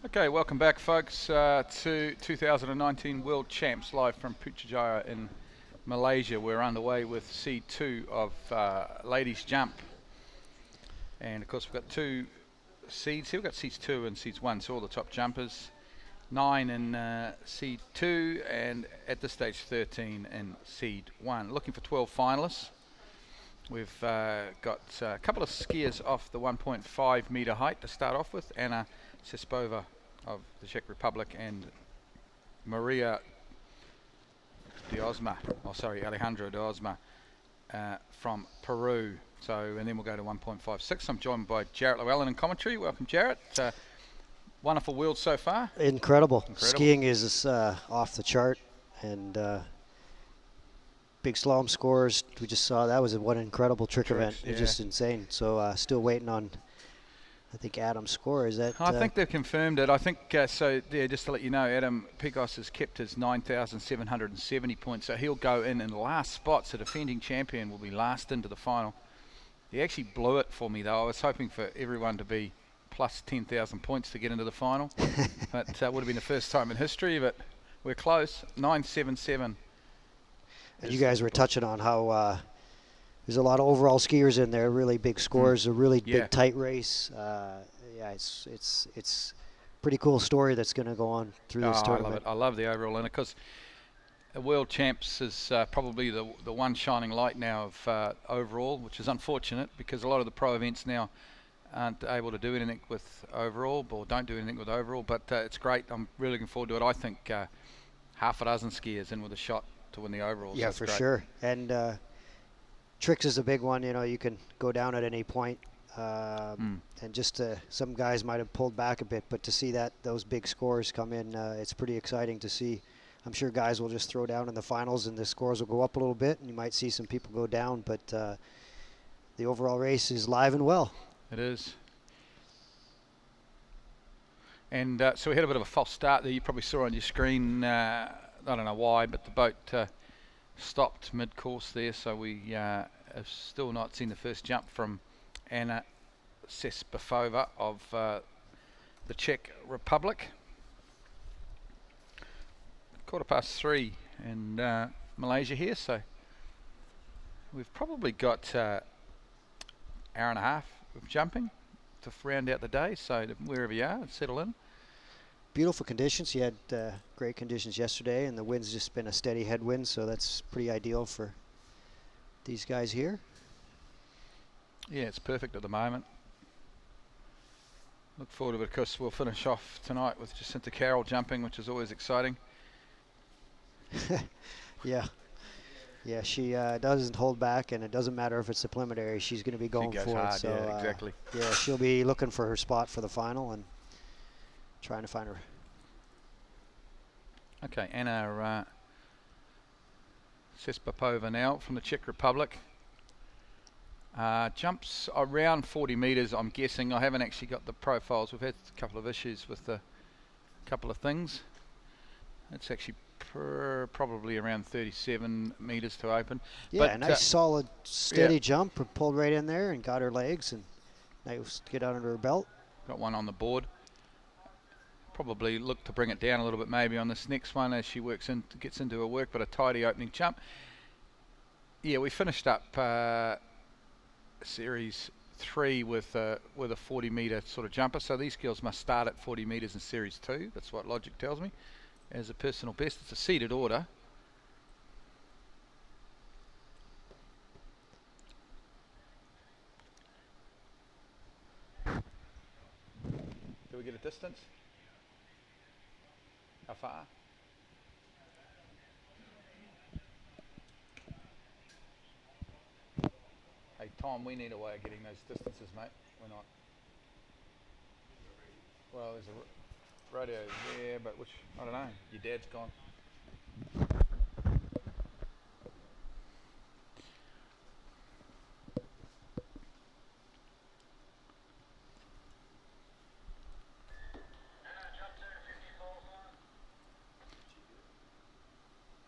Okay, welcome back, folks, to 2019 World Champs live from Putrajaya in Malaysia. We're underway with C2 of ladies jump, and of course we've got two seeds here. We've got seeds 2 and seeds 1, so all the top jumpers. 9 in seed 2, and at this stage 13 in seed 1. Looking for 12 finalists. We've got a couple of skiers off the 1.5 meter height to start off with. Anna Siskova of the Czech Republic and Alejandra De Aza from Peru. So, and then we'll go to 1.56. I'm joined by Jarrett Llewellyn in commentary. Welcome, Jarrett. Wonderful world so far. Incredible. Skiing is off the chart, and big slalom scores. We just saw that was one incredible trick event. It's just insane. So still waiting on, I think, Adam's score. Is that? I think they've confirmed it. I think so. Yeah, just to let you know, Adam Picos has kept his 9,770 points, so he'll go in last spot. So defending champion will be last into the final. He actually blew it for me, though. I was hoping for everyone to be plus 10,000 points to get into the final. But would have been the first time in history, but we're close. 977. And you guys were touching on how there's a lot of overall skiers in there, really big scores, a really big tight race. Yeah, it's pretty cool story that's going to go on through this tournament. I love it. I love the overall, and because the World Champs is probably the one shining light now of overall, which is unfortunate because a lot of the pro events now aren't able to do anything with overall, or don't do anything with overall, but it's great. I'm really looking forward to it. I think half a dozen skiers in with a shot to win the overall. Yeah, so for sure. And tricks is a big one. You know, you can go down at any point, and just some guys might have pulled back a bit, but to see those big scores come in, it's pretty exciting to see. I'm sure guys will just throw down in the finals, and the scores will go up a little bit, and you might see some people go down, but the overall race is live and well. It is. And so we had a bit of a false start there. You probably saw on your screen, I don't know why, but the boat stopped mid-course there, so we have still not seen the first jump from Anna Siskova of the Czech Republic. 3:15 in Malaysia here, so we've probably got hour and a half of jumping to round out the day, so wherever you are, settle in. Beautiful conditions. You had great conditions yesterday, and the wind's just been a steady headwind, so that's pretty ideal for these guys here. Yeah, it's perfect at the moment. Look forward to it, because we'll finish off tonight with Jacinta Carroll jumping, which is always exciting. Yeah, she doesn't hold back, and it doesn't matter if it's a preliminary. She's going to be going for hard, it. So yeah, exactly. Yeah, she'll be looking for her spot for the final and trying to find her. Okay, Anna Siskova now from the Czech Republic. Jumps around 40 meters, I'm guessing. I haven't actually got the profiles. We've had a couple of issues with a couple of things. It's actually probably around 37 meters to open. Yeah, but a nice solid steady jump, and pulled right in there and got her legs and nice to get out under her belt. Got one on the board. Probably look to bring it down a little bit maybe on this next one as she gets into her work, but a tidy opening jump. Yeah, we finished up series 3 with a 40 meter sort of jumper, so these girls must start at 40 meters in series 2. That's what logic tells me. As a personal best, it's a seeded order. Do we get a distance? How far? Hey Tom, we need a way of getting those distances, mate. We're not. Well, there's a radio there, but which, I don't know, your dad's gone.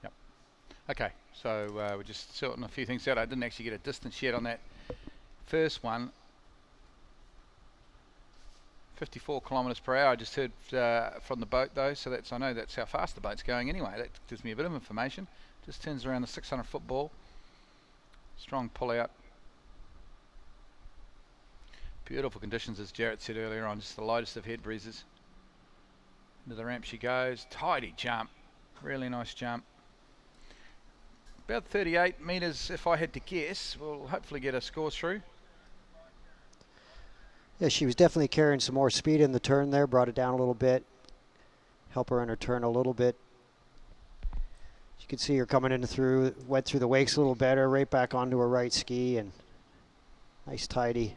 Yep. Okay, so we're just sorting a few things out. I didn't actually get a distance yet on that first one. 54 kilometres per hour. I just heard from the boat though, so I know that's how fast the boat's going anyway. That gives me a bit of information. Just turns around the 600-foot ball. Strong pull out. Beautiful conditions, as Jarrett said earlier on, just the lightest of head breezes. Into the ramp she goes. Tidy jump. Really nice jump. About 38 metres if I had to guess. We'll hopefully get her scores through. Yeah, she was definitely carrying some more speed in the turn there, brought it down a little bit, help her in her turn a little bit. You could see her coming in through, went through the wakes a little better, right back onto her right ski, and nice tidy.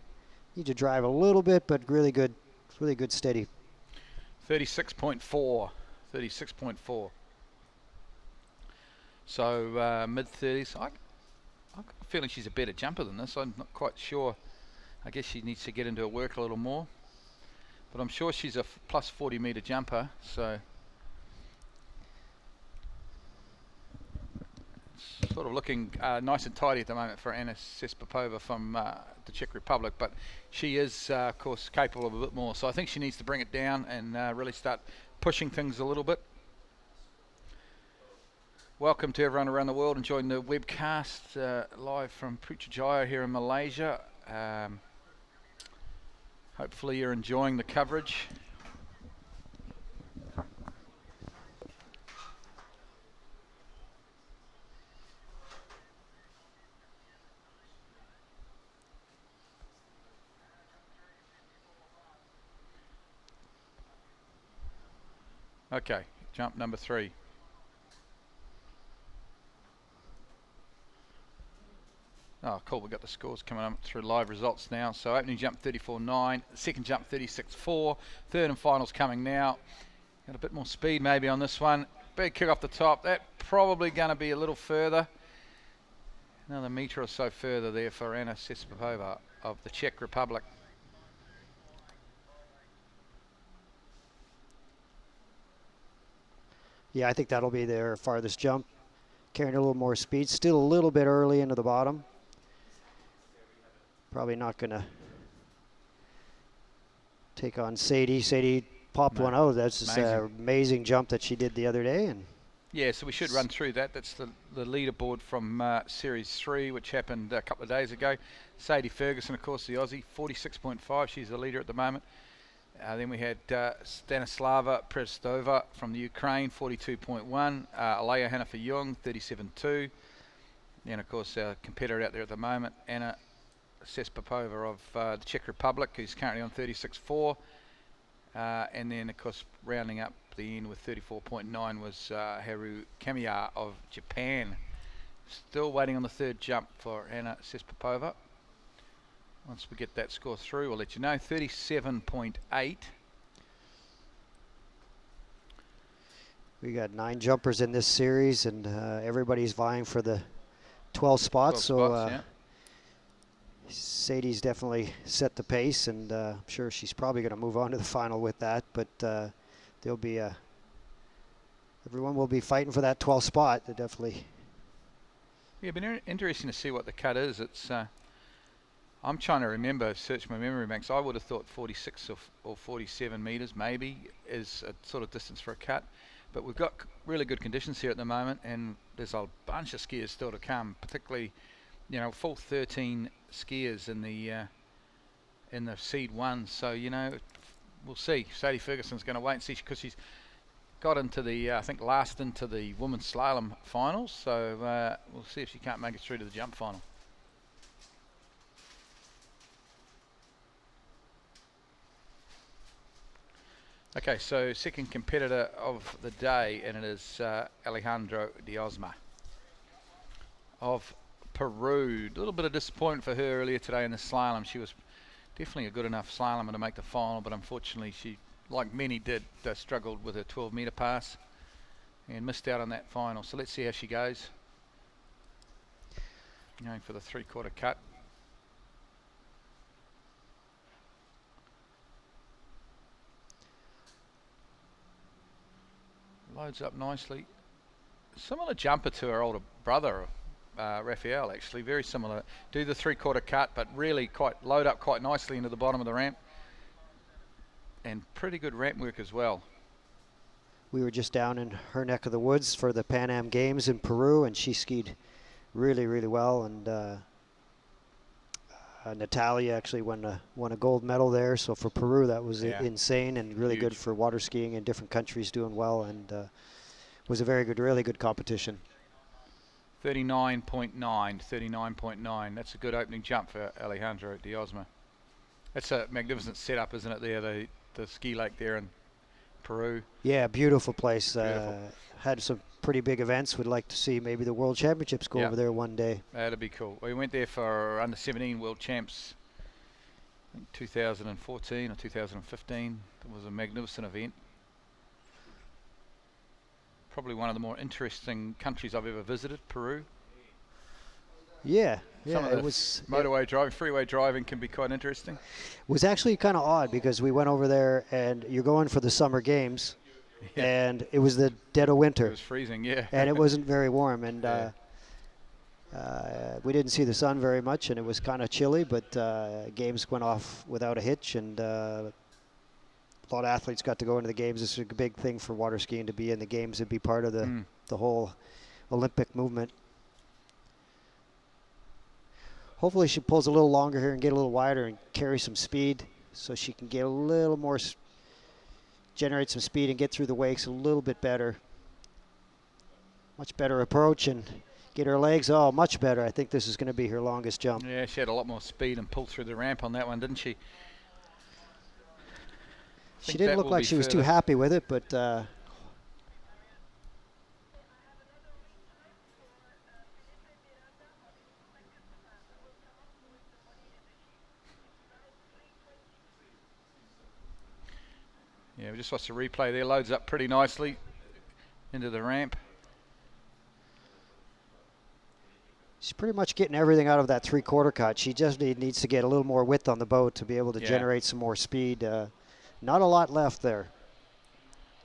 Need to drive a little bit, but really good steady. 36.4, 36.4. So mid-30s. I've got a feeling she's a better jumper than this. I'm not quite sure. I guess she needs to get into her work a little more. But I'm sure she's a plus 40 metre jumper. So it's sort of looking nice and tidy at the moment for Anna Sespapova from the Czech Republic. But she is, of course, capable of a bit more. So I think she needs to bring it down and really start pushing things a little bit. Welcome to everyone around the world enjoying the webcast live from Putrajaya here in Malaysia. Hopefully you're enjoying the coverage. Okay, jump number 3. Oh, cool, we've got the scores coming up through live results now. So opening jump 34.9, second jump 36.4, third and finals coming now. Got a bit more speed maybe on this one. Big kick off the top. That probably going to be a little further. Another metre or so further there for Anna Sespapova of the Czech Republic. Yeah, I think that'll be their farthest jump. Carrying a little more speed. Still a little bit early into the bottom. Probably not going to take on Sadie. Sadie popped one out. That's just an amazing jump that she did the other day. And yeah, so we should run through that. That's the leaderboard from Series 3, which happened a couple of days ago. Sadie Ferguson, of course, the Aussie, 46.5. She's the leader at the moment. Then we had Stanislava Prestova from the Ukraine, 42.1. Alea Hannaford-Young, 37.2. And, of course, our competitor out there at the moment, Anna Sespapova of the Czech Republic, who's currently on 36.4. And then, of course, rounding up the end with 34.9 was Haru Kamiya of Japan. Still waiting on the third jump for Anna Sespapova. Once we get that score through, we'll let you know. 37.8. We got 9 jumpers in this series, and everybody's vying for the 12 spots. 12 spots, yeah. Sadie's definitely set the pace, and I'm sure she's probably going to move on to the final with that. But there'll be everyone will be fighting for that 12th spot. They definitely. Yeah, been interesting to see what the cut is. It's. I'm trying to remember, search my memory banks. I would have thought 46 or 47 metres maybe is a sort of distance for a cut. But we've got really good conditions here at the moment, and there's a bunch of skiers still to come, particularly, you know, full 13 skiers in the seed 1. So, you know, we'll see. Sadie Ferguson's going to wait and see, because she's got into the, I think, last into the women's slalom finals. So we'll see if she can't make it through to the jump final. Okay, so second competitor of the day, and it is Alejandra De Aza of Peru. A little bit of disappointment for her earlier today in the slalom. She was definitely a good enough slalomer to make the final, but unfortunately she, like many did, struggled with her 12-metre pass and missed out on that final. So let's see how she goes. Going for the 3/4 cut. Loads up nicely. Similar jumper to her older brother, Raphael, actually. Very similar. Do the 3/4 cut, but really quite load up quite nicely into the bottom of the ramp. and pretty good ramp work as well. We were just down in her neck of the woods for the Pan Am Games in Peru, and she skied really, really well. And Natalia actually won a gold medal there. So for Peru, that was insane and really Huge. good for water skiing in different countries doing well, and was a very good, really good competition. 39.9. That's a good opening jump for Alejandra De Aza. That's a magnificent setup, isn't it? There, the ski lake there in Peru. Yeah, beautiful place. Beautiful. Had some pretty big events. Would like to see maybe the World Championships go over there one day. That'd be cool. We went there for under 17 World Champs in 2014 or 2015. It was a magnificent event. Probably one of the more interesting countries I've ever visited, Peru. Yeah, Some of it the was motorway driving, freeway driving can be quite interesting. It was actually kind of odd because we went over there and you're going for the summer games, and it was the dead of winter. It was freezing, yeah. And it wasn't very warm, and we didn't see the sun very much, and it was kind of chilly, but games went off without a hitch, and a lot of athletes got to go into the games. It's a big thing for water skiing to be in the games and be part of the whole Olympic movement. Hopefully she pulls a little longer here and get a little wider and carry some speed so she can get a little more, generate some speed and get through the wakes a little bit better. Much better approach and get her legs, much better. I think this is going to be her longest jump. Yeah, she had a lot more speed and pulled through the ramp on that one, didn't she? She didn't look like she was too happy with it, but yeah, we just watched the replay there. Loads up pretty nicely into the ramp. She's pretty much getting everything out of that three-quarter cut. She just needs to get a little more width on the boat to be able to generate some more speed. Not a lot left there.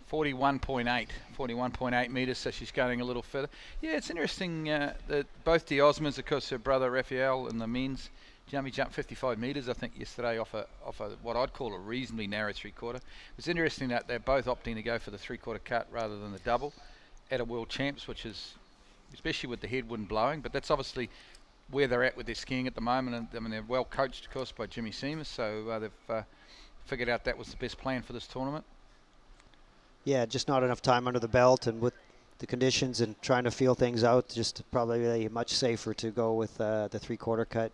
41.8 meters, so she's going a little further. Yeah, it's interesting that both De Aza's, of course, her brother Raphael in the men's jumped 55 meters, I think, yesterday off a what I'd call a reasonably narrow three-quarter. It's interesting that they're both opting to go for the three-quarter cut rather than the double at a World Champs, which is, especially with the headwind blowing, but that's obviously where they're at with their skiing at the moment. And I mean, they're well coached, of course, by Jimmy Seamus, so they've figured out that was the best plan for this tournament. Yeah, just not enough time under the belt, and with the conditions and trying to feel things out, just probably much safer to go with the three-quarter cut.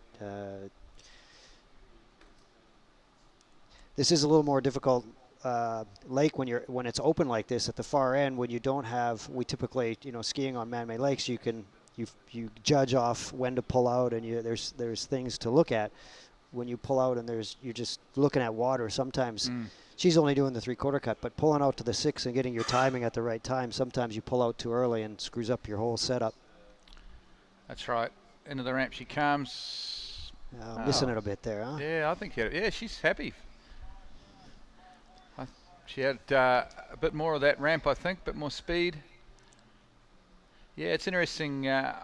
This is a little more difficult lake when it's open like this at the far end. When you don't have, we typically, skiing on man-made lakes, you judge off when to pull out, and there's things to look at. When you pull out and you're just looking at water, sometimes she's only doing the three-quarter cut, but pulling out to the 6 and getting your timing at the right time, sometimes you pull out too early and screws up your whole setup. That's right. Into the ramp she comes. Missing it a bit there, huh? Yeah, I think, she's happy. She had a bit more of that ramp, I think, a bit more speed. Yeah, it's interesting. I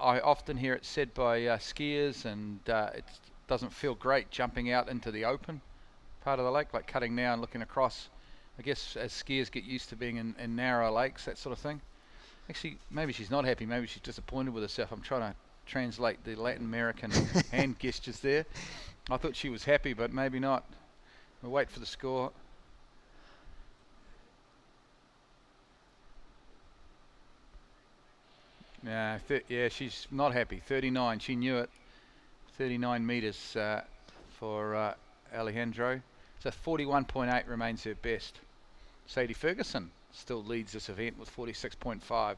often hear it said by skiers, and it doesn't feel great jumping out into the open part of the lake, like cutting now and looking across. I guess as skiers get used to being in narrow lakes, that sort of thing. Actually, maybe she's not happy. Maybe she's disappointed with herself. I'm trying to translate the Latin American hand gestures there. I thought she was happy, but maybe not. We'll wait for the score. Yeah, she's not happy. 39, she knew it. 39 meters for Alejandro. So 41.8 remains her best. Sadie Ferguson still leads this event with 46.5.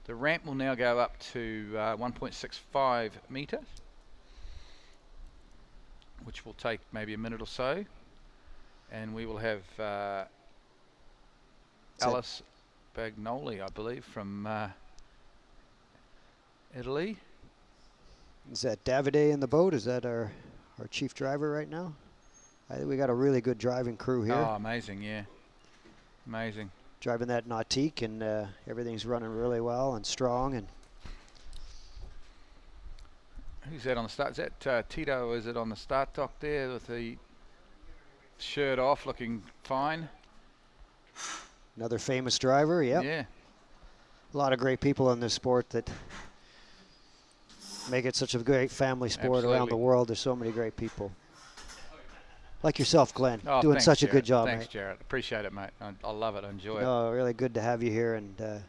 The ramp will now go up to 1.65 meters, which will take maybe a minute or so. And we will have Alice Bagnoli, I believe, from Italy. Is that Davide in the boat? Is that our chief driver right now? I think we got a really good driving crew here. Oh, amazing, yeah. Amazing. Driving that Nautique, and everything's running really well and strong. And who's that on the start? Is that Tito? Is it on the start dock there with the shirt off, looking fine. Another famous driver, yep. Yeah. A lot of great people in this sport that make it such a great family sport around the world. There's so many great people. Like yourself, Glenn, doing thanks, such Jared. a good job, Thanks, mate. Jared. Appreciate it, mate. I love it. I enjoy it. No, really good to have you here, and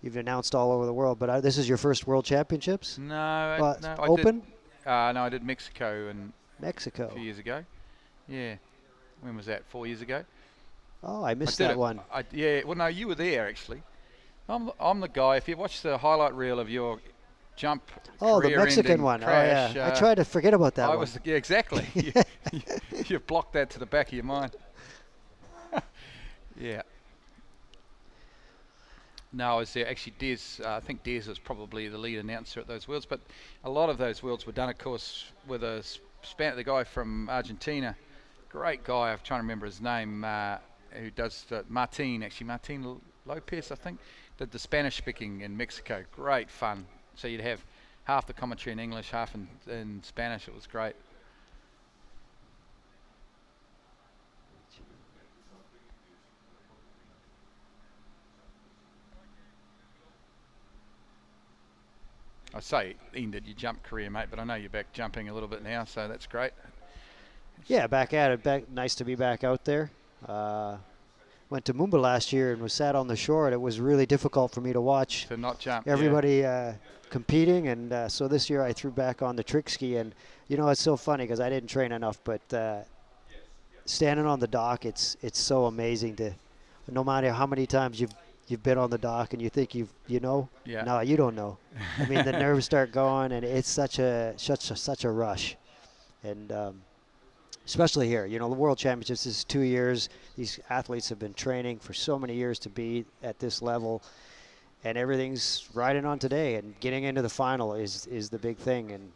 you've announced all over the world. But this is your first World Championships? No, no. Open? No, I did Mexico Mexico. a few years ago. Yeah. When was that? 4 years ago. Oh, I missed that one. Yeah. Well, no, you were there actually. I'm the guy. If you watch the highlight reel of your jump. Oh, the Mexican one. Crash, oh, yeah. I tried to forget about that one. Yeah, exactly. you blocked that to the back of your mind. Yeah. No, I was there. Actually, Des, I think Des was probably the lead announcer at those Worlds, but a lot of those Worlds were done, of course, with the guy from Argentina. Great guy. I'm trying to remember his name, who does Martin Lopez, I think, did the Spanish speaking in Mexico. Great fun. So you'd have half the commentary in English, half in Spanish. It was great. I say ended your jump career, mate, but I know you're back jumping a little bit now, so that's great. Yeah, back at it. Nice to be back out there. Went to Mumbai last year and was sat on the shore, and it was really difficult for me to watch. To not jump. Everybody competing, and so this year I threw back on the trick ski, and you know, it's so funny because I didn't train enough, but standing on the dock, it's so amazing to, no matter how many times you've been on the dock and you think you know, no, you don't know. I mean, the nerves start going, and it's such a rush, and especially here, you know, the World Championships is 2 years. These athletes have been training for so many years to be at this level, and everything's riding on today, and getting into the final is the big thing. And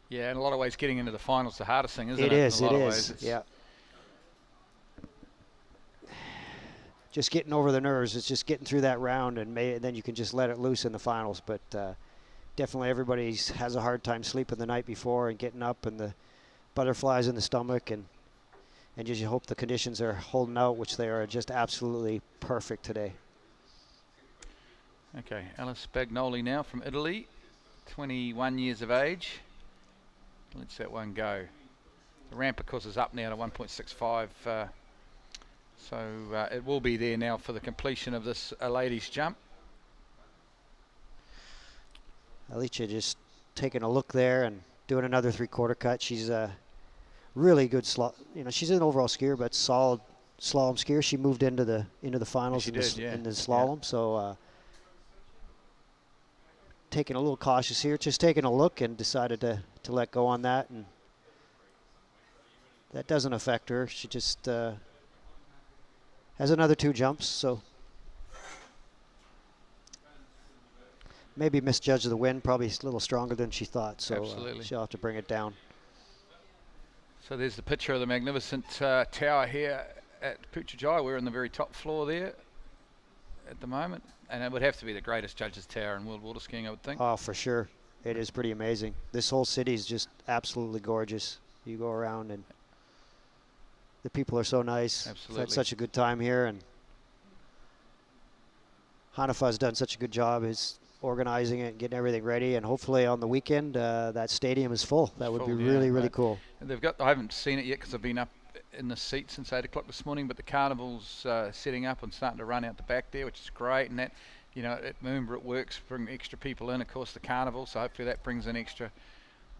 yeah, in a lot of ways, getting into the final's the hardest thing, isn't it? It is. Yeah. Just getting over the nerves. It's just getting through that round, and then you can just let it loose in the finals. But definitely everybody has a hard time sleeping the night before and getting up, and the butterflies in the stomach, and just you hope the conditions are holding out, which they are just absolutely perfect today. Okay, Alice Bagnoli now from Italy, 21 years of age. Let's that one go. The ramp, of course, is up now to 1.65. So it will be there now for the completion of this ladies' jump. Alicia just taking a look there and doing another three-quarter cut. She's a really good she's an overall skier, but solid slalom skier. She moved into the finals in the slalom. Yeah. So taking a little cautious here, just taking a look, and decided to let go on that, and that doesn't affect her. She just has another 2 jumps, so maybe misjudged the wind, probably a little stronger than she thought, so she'll have to bring it down. So there's the picture of the magnificent tower here at Putrajaya. We're in the very top floor there at the moment, and it would have to be the greatest judges' tower in world water skiing, I would think. Oh, for sure. It is pretty amazing. This whole city is just absolutely gorgeous. You go around, and the people are so nice. Absolutely. I've had such a good time here, and Hanafa's done such a good job. He's organizing it and getting everything ready, and hopefully on the weekend that stadium is full. That would be really cool. And I haven't seen it yet because I've been up in the seat since 8 o'clock this morning, but the carnival's setting up and starting to run out the back there, which is great. And that, you know, remember it works, bring extra people in, of course, the carnival, so hopefully that brings in extra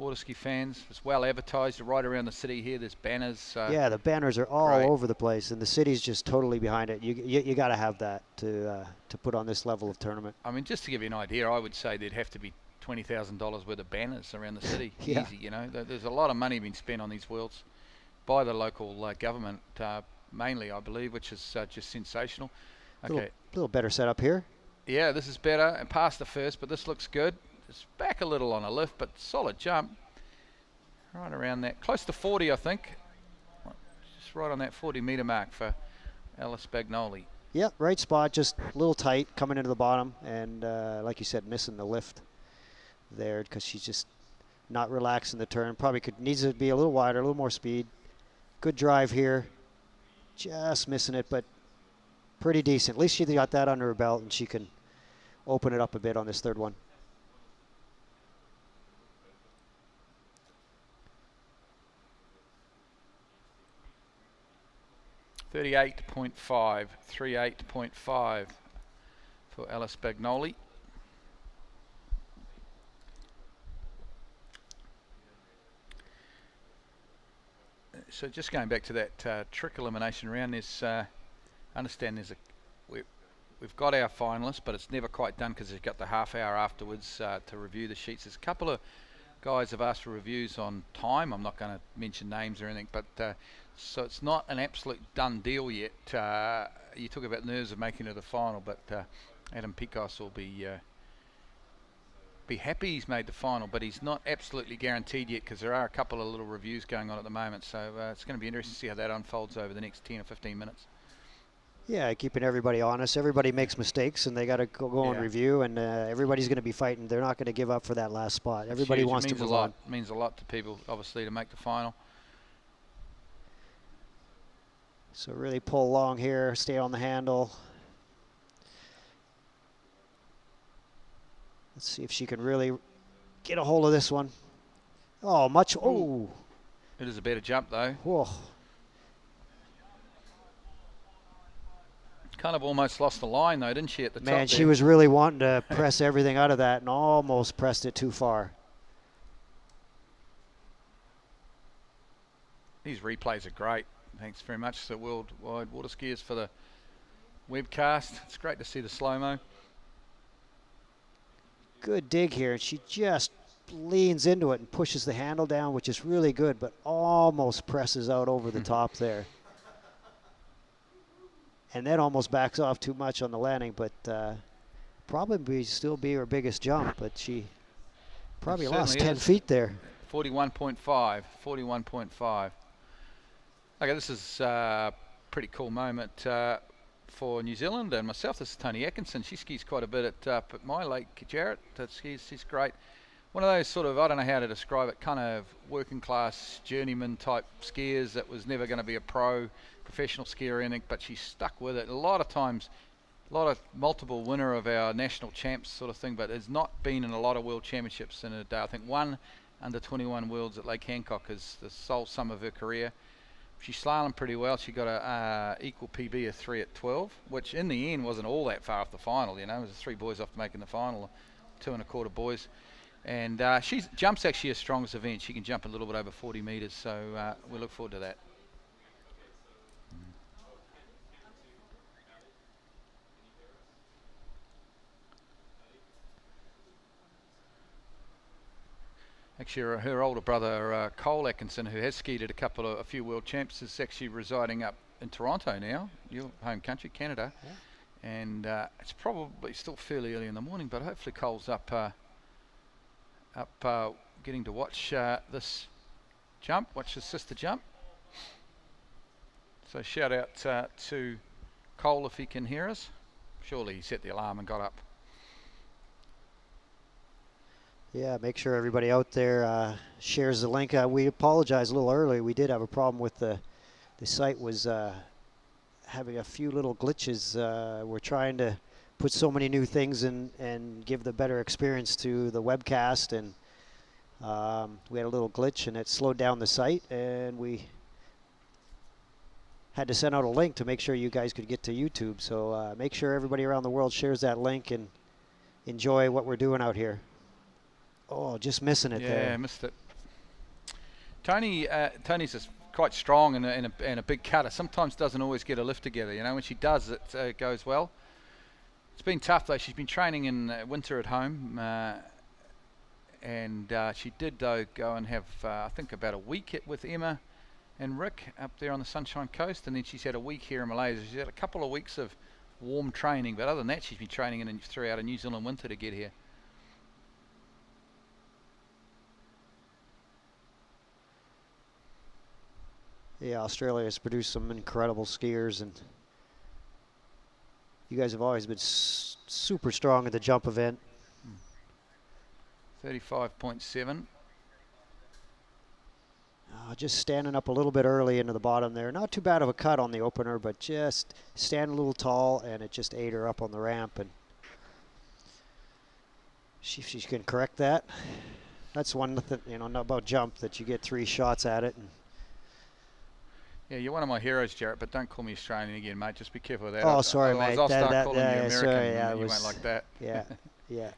waterski fans. It's well advertised right around the city here. There's banners. Yeah, the banners are all over the place, and the city's just totally behind it. You got to have that to put on this level of tournament. I mean, just to give you an idea, I would say there'd have to be $20,000 worth of banners around the city. Yeah. Easy, you know. There's a lot of money being spent on these worlds by the local government, mainly, I believe, which is just sensational. Okay. A little better setup here. Yeah, this is better, and past the first, but this looks good. It's back a little on a lift, but solid jump. Right around that, close to 40, I think. Just right on that 40-meter mark for Alice Bagnoli. Yep, right spot, just a little tight coming into the bottom, and like you said, missing the lift there because she's just not relaxing the turn. Probably needs to be a little wider, a little more speed. Good drive here. Just missing it, but pretty decent. At least she got that under her belt, and she can open it up a bit on this third one. .38.5 for Alice Bagnoli. So just going back to that trick elimination round, there's understand there's we've got our finalists, but it's never quite done because they've got the half hour afterwards to review the sheets. There's a couple of guys have asked for reviews on time. I'm not going to mention names or anything, but so it's not an absolute done deal yet. You talk about nerves of making it to the final, but Adam Picos will be happy he's made the final, but he's not absolutely guaranteed yet because there are a couple of little reviews going on at the moment. So it's going to be interesting to see how that unfolds over the next 10 or 15 minutes. Yeah, keeping everybody honest. Everybody makes mistakes, and they got to go and review, and everybody's going to be fighting. They're not going to give up for that last spot. Everybody wants to move on. It means a lot to people, obviously, to make the final. So really pull along here, stay on the handle. Let's see if she can really get a hold of this one. Oh, much. Oh. It is a better jump, though. Whoa. Kind of almost lost the line, though, didn't she, at the top? Man, she was really wanting to press everything out of that and almost pressed it too far. These replays are great. Thanks very much to Worldwide Waterskiers for the webcast. It's great to see the slow-mo. Good dig here. She just leans into it and pushes the handle down, which is really good, but almost presses out over the top there. And then almost backs off too much on the landing, but probably still be her biggest jump, but she probably lost 10 feet there. 41.5, 41.5. Okay, this is a pretty cool moment for New Zealand and myself. This is Tony Atkinson. She skis quite a bit at my lake, Jarrett. She's great. One of those sort of, I don't know how to describe it, kind of working class journeyman type skiers that was never going to be a professional skier or anything, but she stuck with it. A lot of times, a lot of multiple winner of our national champs sort of thing, but has not been in a lot of world championships in a day. I think one under 21 worlds at Lake Hancock is the sole sum of her career. She slalom pretty well. She got a equal PB of 3 at 12, which in the end wasn't all that far off the final. You know, it was 3 boys off making the final, 2 1/4 boys. And she jumps actually her strongest event. She can jump a little bit over 40 metres, so we look forward to that. Actually, her older brother, Cole Atkinson, who has skied at a few world champs, is actually residing up in Toronto now, your home country, Canada. Yeah. And it's probably still fairly early in the morning, but hopefully Cole's up getting to watch this jump, watch his sister jump. So shout out to Cole if he can hear us. Surely he set the alarm and got up. Yeah, make sure everybody out there shares the link. We apologize a little early. We did have a problem with the site was having a few little glitches. We're trying to put so many new things in and give the better experience to the webcast, and we had a little glitch and it slowed down the site, and we had to send out a link to make sure you guys could get to YouTube. So make sure everybody around the world shares that link and enjoy what we're doing out here. Oh, just missing it there. Yeah, missed it. Tony's quite strong and a big cutter. Sometimes doesn't always get a lift together. You know, when she does, it goes well. It's been tough though. She's been training in winter at home, and she did though go and have I think about a week with Emma and Rick up there on the Sunshine Coast, and then she's had a week here in Malaysia. She's had a couple of weeks of warm training, but other than that, she's been training throughout a New Zealand winter to get here. Yeah, Australia has produced some incredible skiers, and you guys have always been super strong at the jump event. 35.7. just standing up a little bit early into the bottom there. Not too bad of a cut on the opener, but just standing a little tall, and it just ate her up on the ramp. And see if she can correct that. That's one that, you know, not about jump, that you get 3 shots at it. And yeah, you're one of my heroes, Jarrett, but don't call me Australian again, mate. Just be careful with that. Oh, sorry, mate. I'll start calling you American, sorry, and you won't like that. Yeah, yeah.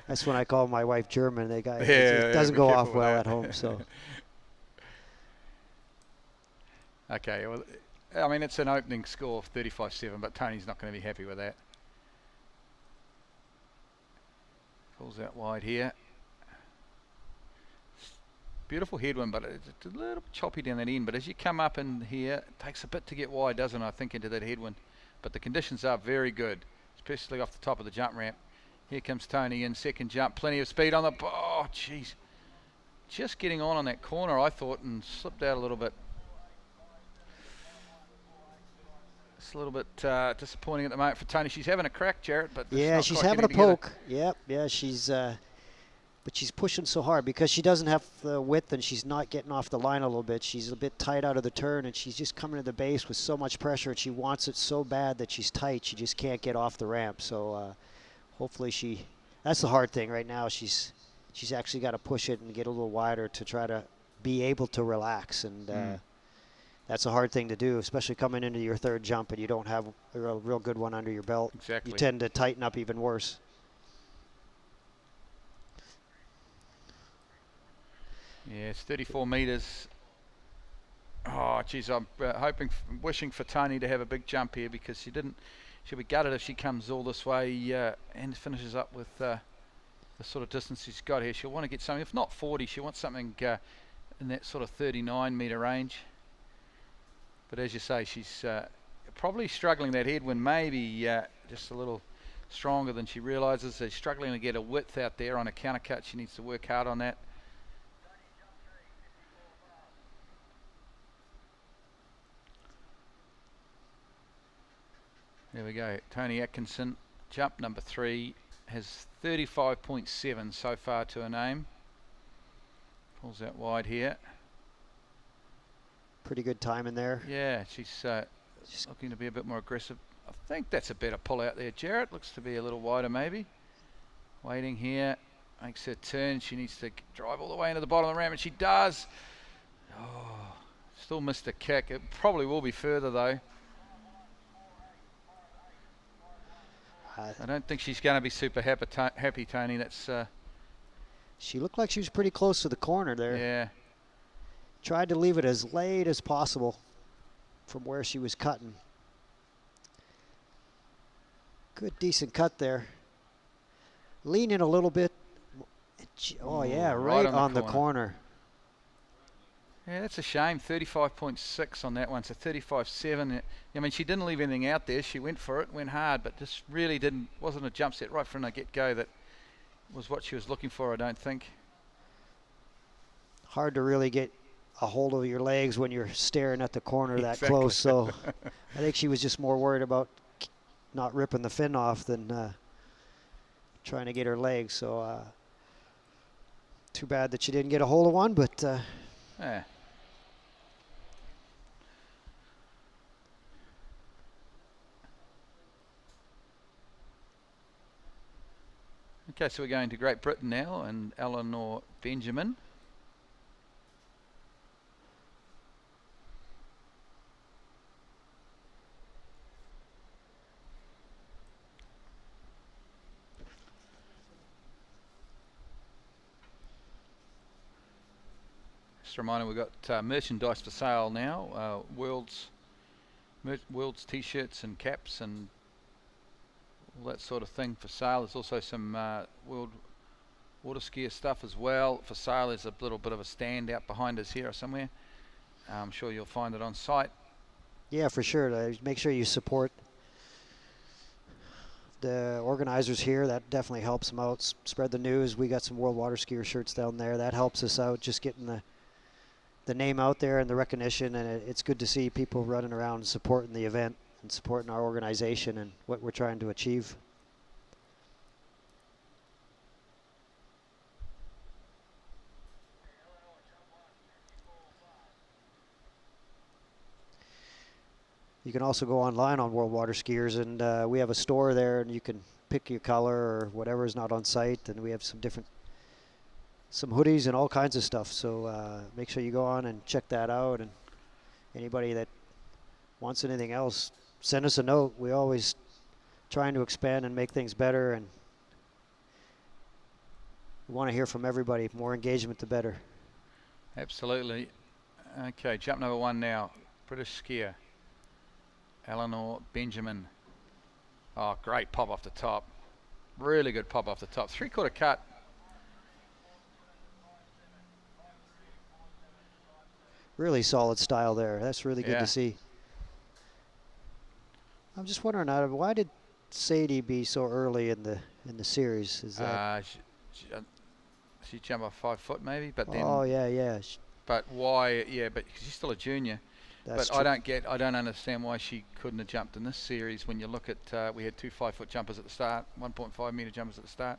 That's when I call my wife German. It doesn't go off well at home. So. Okay, well, I mean, it's an opening score of 35-7, but Tony's not going to be happy with that. Pulls out wide here. Beautiful headwind, but it's a little bit choppy down that end. But as you come up in here, it takes a bit to get wide, doesn't it, I think, into that headwind. But the conditions are very good, especially off the top of the jump ramp. Here comes Tony in second jump. Plenty of speed on the... Oh, jeez. Just getting on that corner, I thought, and slipped out a little bit. It's a little bit disappointing at the moment for Tony. She's having a crack, Jarrett, but yeah, she's having a poke. Yep, yeah, she's... but she's pushing so hard because she doesn't have the width, and she's not getting off the line a little bit. She's a bit tight out of the turn, and she's just coming to the base with so much pressure, and she wants it so bad that she's tight. She just can't get off the ramp. So hopefully that's the hard thing right now. She's actually got to push it and get a little wider to try to be able to relax. And that's a hard thing to do, especially coming into your third jump and you don't have a real good one under your belt. Exactly. You tend to tighten up even worse. Yeah, it's 34 metres. Oh, geez, I'm wishing for Tony to have a big jump here, because she'll be gutted if she comes all this way and finishes up with the sort of distance she's got here. She'll want to get something, if not 40, she'll want something in that sort of 39 metre range. But as you say, she's probably struggling. That headwind maybe just a little stronger than she realises. She's struggling to get a width out there on a counter cut. She needs to work hard on that. There we go. Tony Atkinson, jump number 3, has 35.7 so far to her name. Pulls out wide here. Pretty good time in there. Yeah, she's looking to be a bit more aggressive. I think that's a better pull out there, Jarrett. Looks to be a little wider maybe. Waiting here. Makes her turn. She needs to drive all the way into the bottom of the ramp, and she does. Oh, still missed a kick. It probably will be further though. I don't think she's going to be super happy, Tony. That's. She looked like she was pretty close to the corner there. Yeah. Tried to leave it as late as possible from where she was cutting. Good, decent cut there. Lean in a little bit. Oh, yeah, right on the corner. Yeah, that's a shame. 35.6 on that one, so 35.7. I mean, she didn't leave anything out there. She went for it, went hard, but just really wasn't a jump set right from the get-go that was what she was looking for, I don't think. Hard to really get a hold of your legs when you're staring at the corner that close, so I think she was just more worried about not ripping the fin off than trying to get her legs. So too bad that she didn't get a hold of one, but yeah. Okay, so we're going to Great Britain now, and Eleanor Benjamin. Just a reminder, we've got merchandise for sale now. World's t-shirts and caps and all that sort of thing for sale. There's also some World Waterski stuff as well for sale. There's a little bit of a stand out behind us here or somewhere. I'm sure you'll find it on site. Yeah, for sure. Make sure you support the organizers here. That definitely helps them out. Spread the news. We got some World Waterskier shirts down there. That helps us out, just getting the name out there and the recognition, and it's good to see people running around supporting the event and supporting our organization and what we're trying to achieve. You can also go online on World Water Skiers, and we have a store there, and you can pick your color or whatever is not on site, and we have some hoodies and all kinds of stuff. So make sure you go on and check that out. And anybody that wants anything else, send us a note. We always trying to expand and make things better, and we want to hear from everybody. More engagement, the better. Absolutely. Okay, jump number 1 now. British skier Eleanor Benjamin. Oh, great pop off the top. Really good pop off the top. 3/4 cut. Really solid style there. That's really good Yeah. to see. I'm just wondering, Adam, why did Sadie be so early in the series? Is that? She jumped off 5 foot maybe, but then. Oh yeah. But why? Yeah, but she's still a junior. That's But true. I don't understand why she couldn't have jumped in this series. When you look at, we had 2 5-foot jumpers at the start, 1.5 meter jumpers at the start.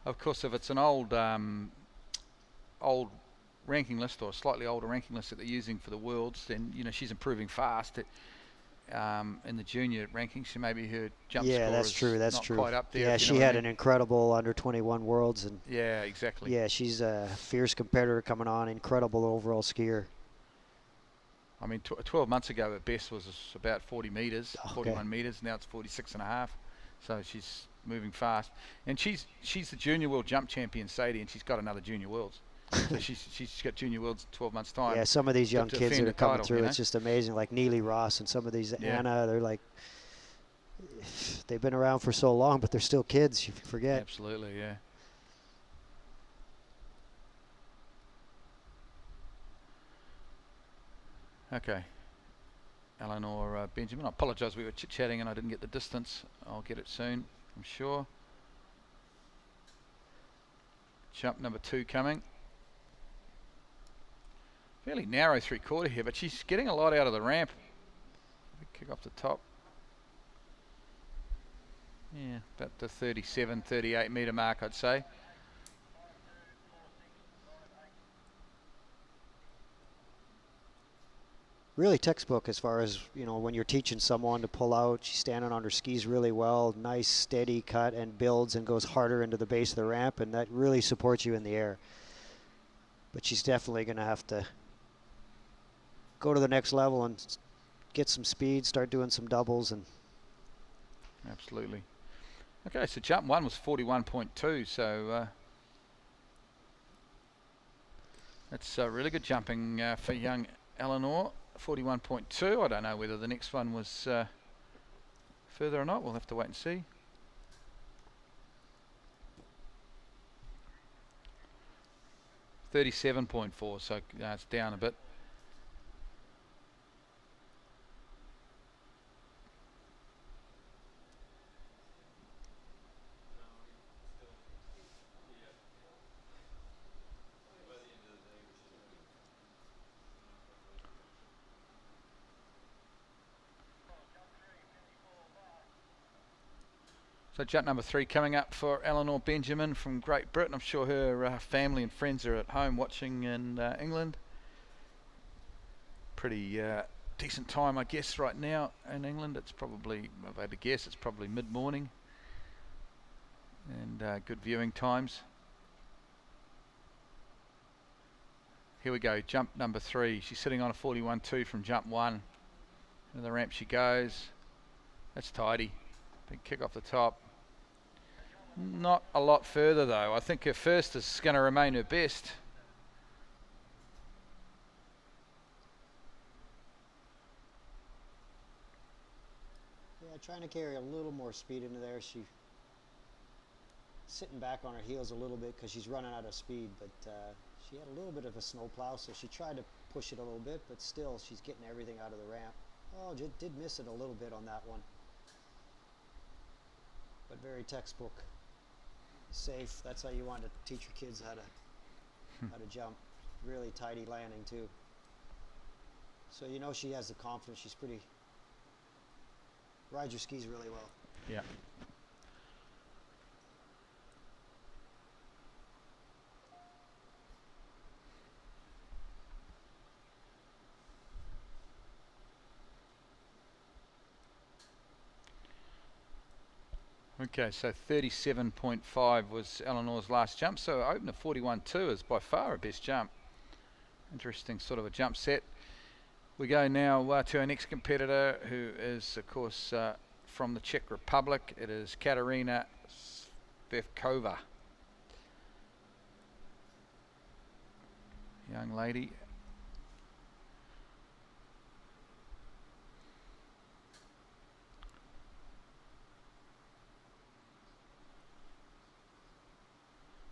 Of course, if it's an old ranking list, or a slightly older ranking list that they're using for the Worlds, then she's improving fast. In the junior rankings, so maybe her jump score that's is true. That's not true. quite up there. Yeah, she had an incredible under 21 Worlds, and yeah, exactly. yeah, she's a fierce competitor coming on. Incredible overall skier. I mean, 12 months ago, her best was about 40 meters, Okay. 41 meters. Now it's 46.5. So she's moving fast, and she's the junior world jump champion, Sadie, and she's got another junior worlds. So she's got junior worlds in 12 months time. Yeah, some of these young to kids that defend are the coming title, through, it's just amazing. Like Neely Ross and some of these Anna, they're like, they've been around for so long, but they're still kids. You forget. Absolutely, yeah. Okay. Eleanor Benjamin. I apologise, we were chit-chatting and I didn't get the distance. I'll get it soon, I'm sure. Jump number 2 coming. Fairly narrow 3/4 here, but she's getting a lot out of the ramp. Big kick off the top. Yeah, about the 37, 38 metre mark, I'd say. Really textbook as far as, when you're teaching someone to pull out. She's standing on her skis really well. Nice, steady cut and builds and goes harder into the base of the ramp, and that really supports you in the air. But she's definitely going to have to go to the next level and get some speed, start doing some doubles. And absolutely. Okay, so jump 1 was 41.2, so that's really good jumping for young Eleanor. 41.2. I don't know whether the next one was further or not. We'll have to wait and see. .4, so it's down a bit. So jump number 3 coming up for Eleanor Benjamin from Great Britain. I'm sure her family and friends are at home watching in England. Pretty decent time, I guess, right now in England. It's probably, if I had to guess, it's probably mid-morning. And good viewing times. Here we go, jump number 3. She's sitting on a 41.2 from jump 1. And the ramp she goes. That's tidy. Big kick off the top. Not a lot further though. I think her first is going to remain her best. yeah, trying to carry a little more speed into there. She sitting back on her heels a little bit because she's running out of speed, but she had a little bit of a snowplow, so she tried to push it a little bit, but still she's getting everything out of the ramp. Oh, did miss it a little bit on that one, but very textbook. Safe. That's how you want to teach your kids how to jump. Really tidy landing too. So she has the confidence. She's rides her skis really well. Yeah. Okay, so 37.5 was Eleanor's last jump, so open at 41.2 is by far her best jump. Interesting sort of a jump set. We go now to our next competitor, who is, of course, from the Czech Republic. It is Katarina Siskova. Young lady.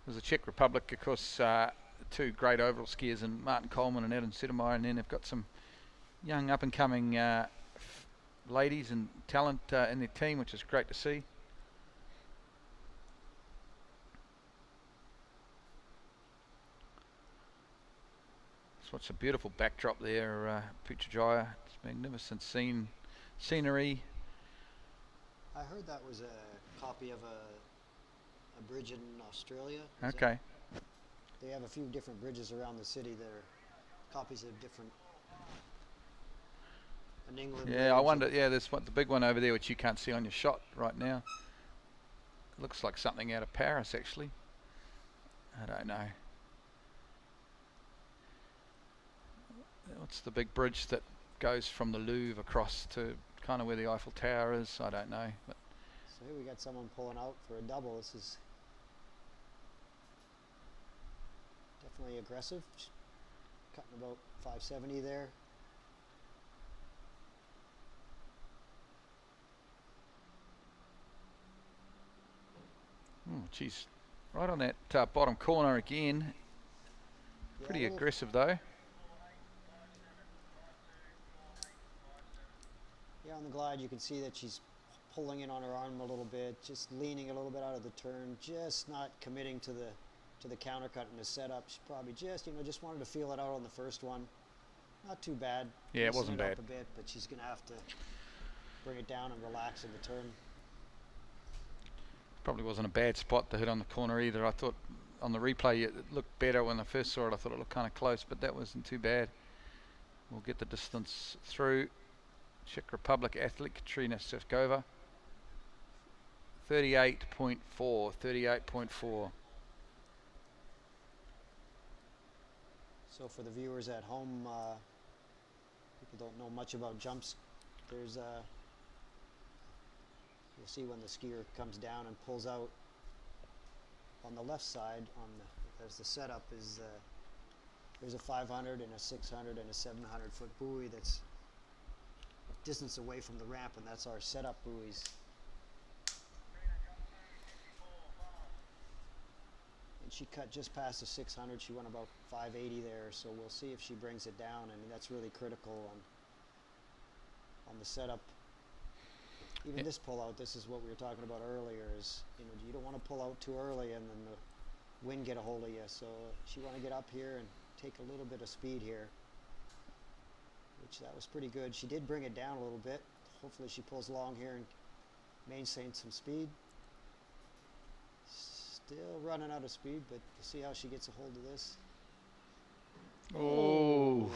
There's the Czech Republic, of course, two great overall skiers in Martin Coleman and Adam Sedemeier, and then they've got some young up-and-coming ladies and talent in their team, which is great to see. So it's a beautiful backdrop there, Putrajaya. It's magnificent scenery. I heard that was a copy of a bridge in Australia. Okay. They have a few different bridges around the city that are copies of different. In England. Yeah, I wonder. Yeah, there's the big one over there which you can't see on your shot right now. Looks like something out of Paris, actually. I don't know. What's the big bridge that goes from the Louvre across to kind of where the Eiffel Tower is? I don't know. But so here we got someone pulling out for a double. This is definitely aggressive. Cutting about 570 there. oh, geez, right on that bottom corner again. Pretty aggressive though. Yeah, on the glide you can see that she's pulling in on her arm a little bit, just leaning a little bit out of the turn, just not committing to the countercut in the setup. She probably just wanted to feel it out on the first one. Not too bad. Yeah, it wasn't bad. Up a bit, but she's going to have to bring it down and relax in the turn. Probably wasn't a bad spot to hit on the corner either. I thought on the replay it looked better when I first saw it. I thought it looked kind of close, but that wasn't too bad. We'll get the distance through. Czech Republic athlete Katarina Siskova. 38.4. 38.4. So for the viewers at home, people don't know much about jumps. There's you'll see when the skier comes down and pulls out on the left side, as the setup is, there's a 500 and a 600 and a 700 foot buoy that's distance away from the ramp, and that's our setup buoys. And she cut just past the 600. She went about 580 there, so we'll see if she brings it down. I mean, that's really critical on the setup. Even this pull out, this is what we were talking about earlier, is you don't want to pull out too early and then the wind get a hold of you. So she want to get up here and take a little bit of speed here, which that was pretty good. She did bring it down a little bit. Hopefully she pulls along here and maintains some speed. Still running out of speed, but you see how she gets a hold of this. Oh.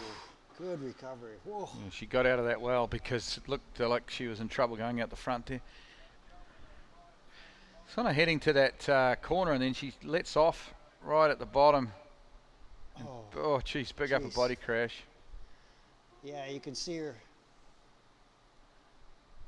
Good recovery. Whoa. Yeah, she got out of that well, because it looked like she was in trouble going out the front there. Kind of heading to that corner, and then she lets off right at the bottom. Oh, geez, big upper body crash. Yeah, you can see her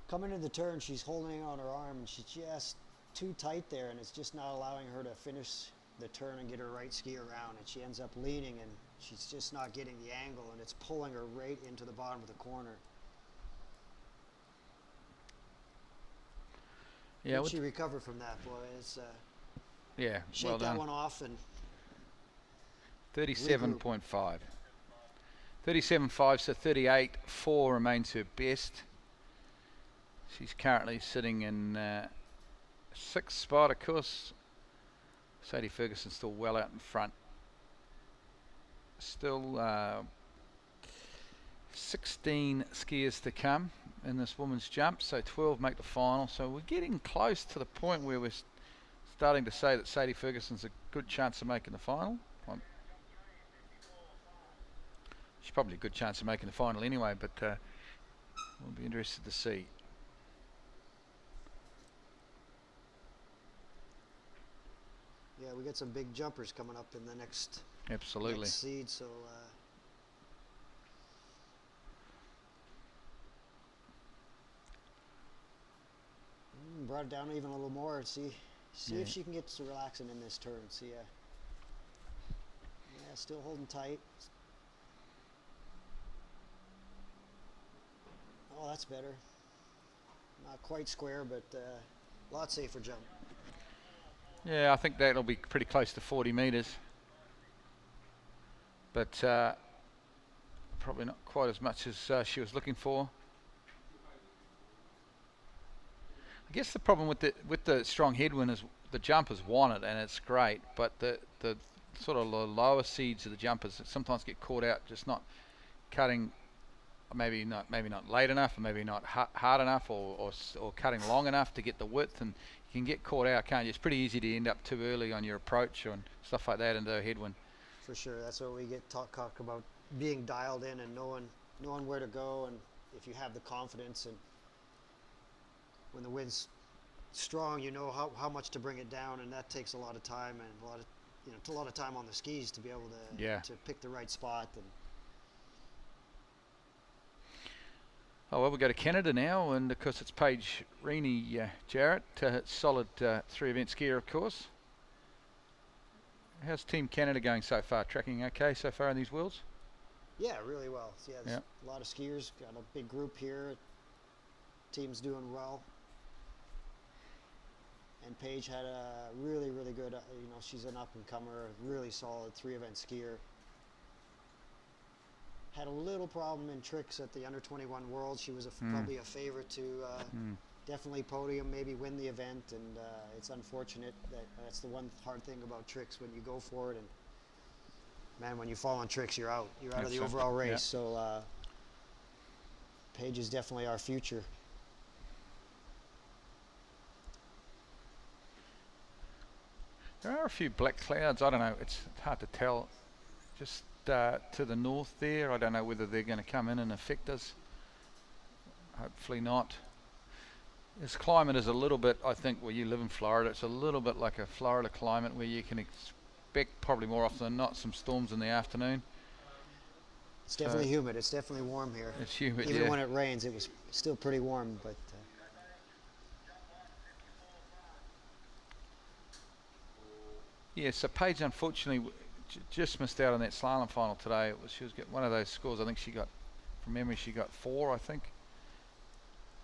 coming into the turn. She's holding on her arm, and she's just too tight there, and it's just not allowing her to finish the turn and get her right ski around, and she ends up leaning, and she's just not getting the angle, and it's pulling her right into the bottom of the corner. Yeah, she recovered from that, boy. It's yeah, shake well that done. one off and 37.5. 37.5, so 38.4 remains her best. She's currently sitting in sixth spot, of course. Sadie Ferguson's still well out in front. Still 16 skiers to come in this women's jump, so 12 make the final. So we're getting close to the point where we're starting to say that Sadie Ferguson's a good chance of making the final. She's probably a good chance of making the final anyway, but we'll be interested to see. we got some big jumpers coming up in the next seed. So brought it down even a little more. See if she can get to relaxing in this turn. See, still holding tight. Oh, that's better. Not quite square, but a lot safer jump. Yeah, I think that'll be pretty close to 40 metres. But probably not quite as much as she was looking for. I guess the problem with the strong headwind is the jumpers want it, and it's great, but the sort of the lower seeds of the jumpers sometimes get caught out just not cutting, maybe not late enough, or maybe not hard enough, or cutting long enough to get the width, and you can get caught out, can't you? It's pretty easy to end up too early on your approach and stuff like that into a headwind. For sure, that's what we get talk about, being dialed in and knowing where to go, and if you have the confidence, and when the wind's strong, you know how much to bring it down, and that takes a lot of time and a lot of time on the skis to be able to pick the right spot. And oh well, we go to Canada now, and of course it's Paige Rennie, Jarrett, solid 3-event skier, of course. How's Team Canada going so far? Tracking okay so far in these Worlds? Yeah, really well. So there's a lot of skiers. Got a big group here. Team's doing well. And Paige had a really, really good, she's an up-and-comer, really solid 3-event skier. Had a little problem in tricks at the under-21 Worlds. She was probably a favorite to definitely podium, maybe win the event, and it's unfortunate that's the one hard thing about tricks when you go for it. And man, when you fall on tricks, you're out. You're out of the overall race. Yeah. So Paige is definitely our future. There are a few black clouds. I don't know. It's hard to tell. Just to the north there. I don't know whether they're going to come in and affect us. Hopefully not. This climate is a little bit, I think, where you live in Florida, it's a little bit like a Florida climate where you can expect probably more often than not some storms in the afternoon. It's definitely humid. It's definitely warm here. It's humid, even when it rains, it was still pretty warm, but yeah, so Paige unfortunately just missed out on that slalom final today. She was getting one of those scores. I think she got, from memory, she got 4, I think.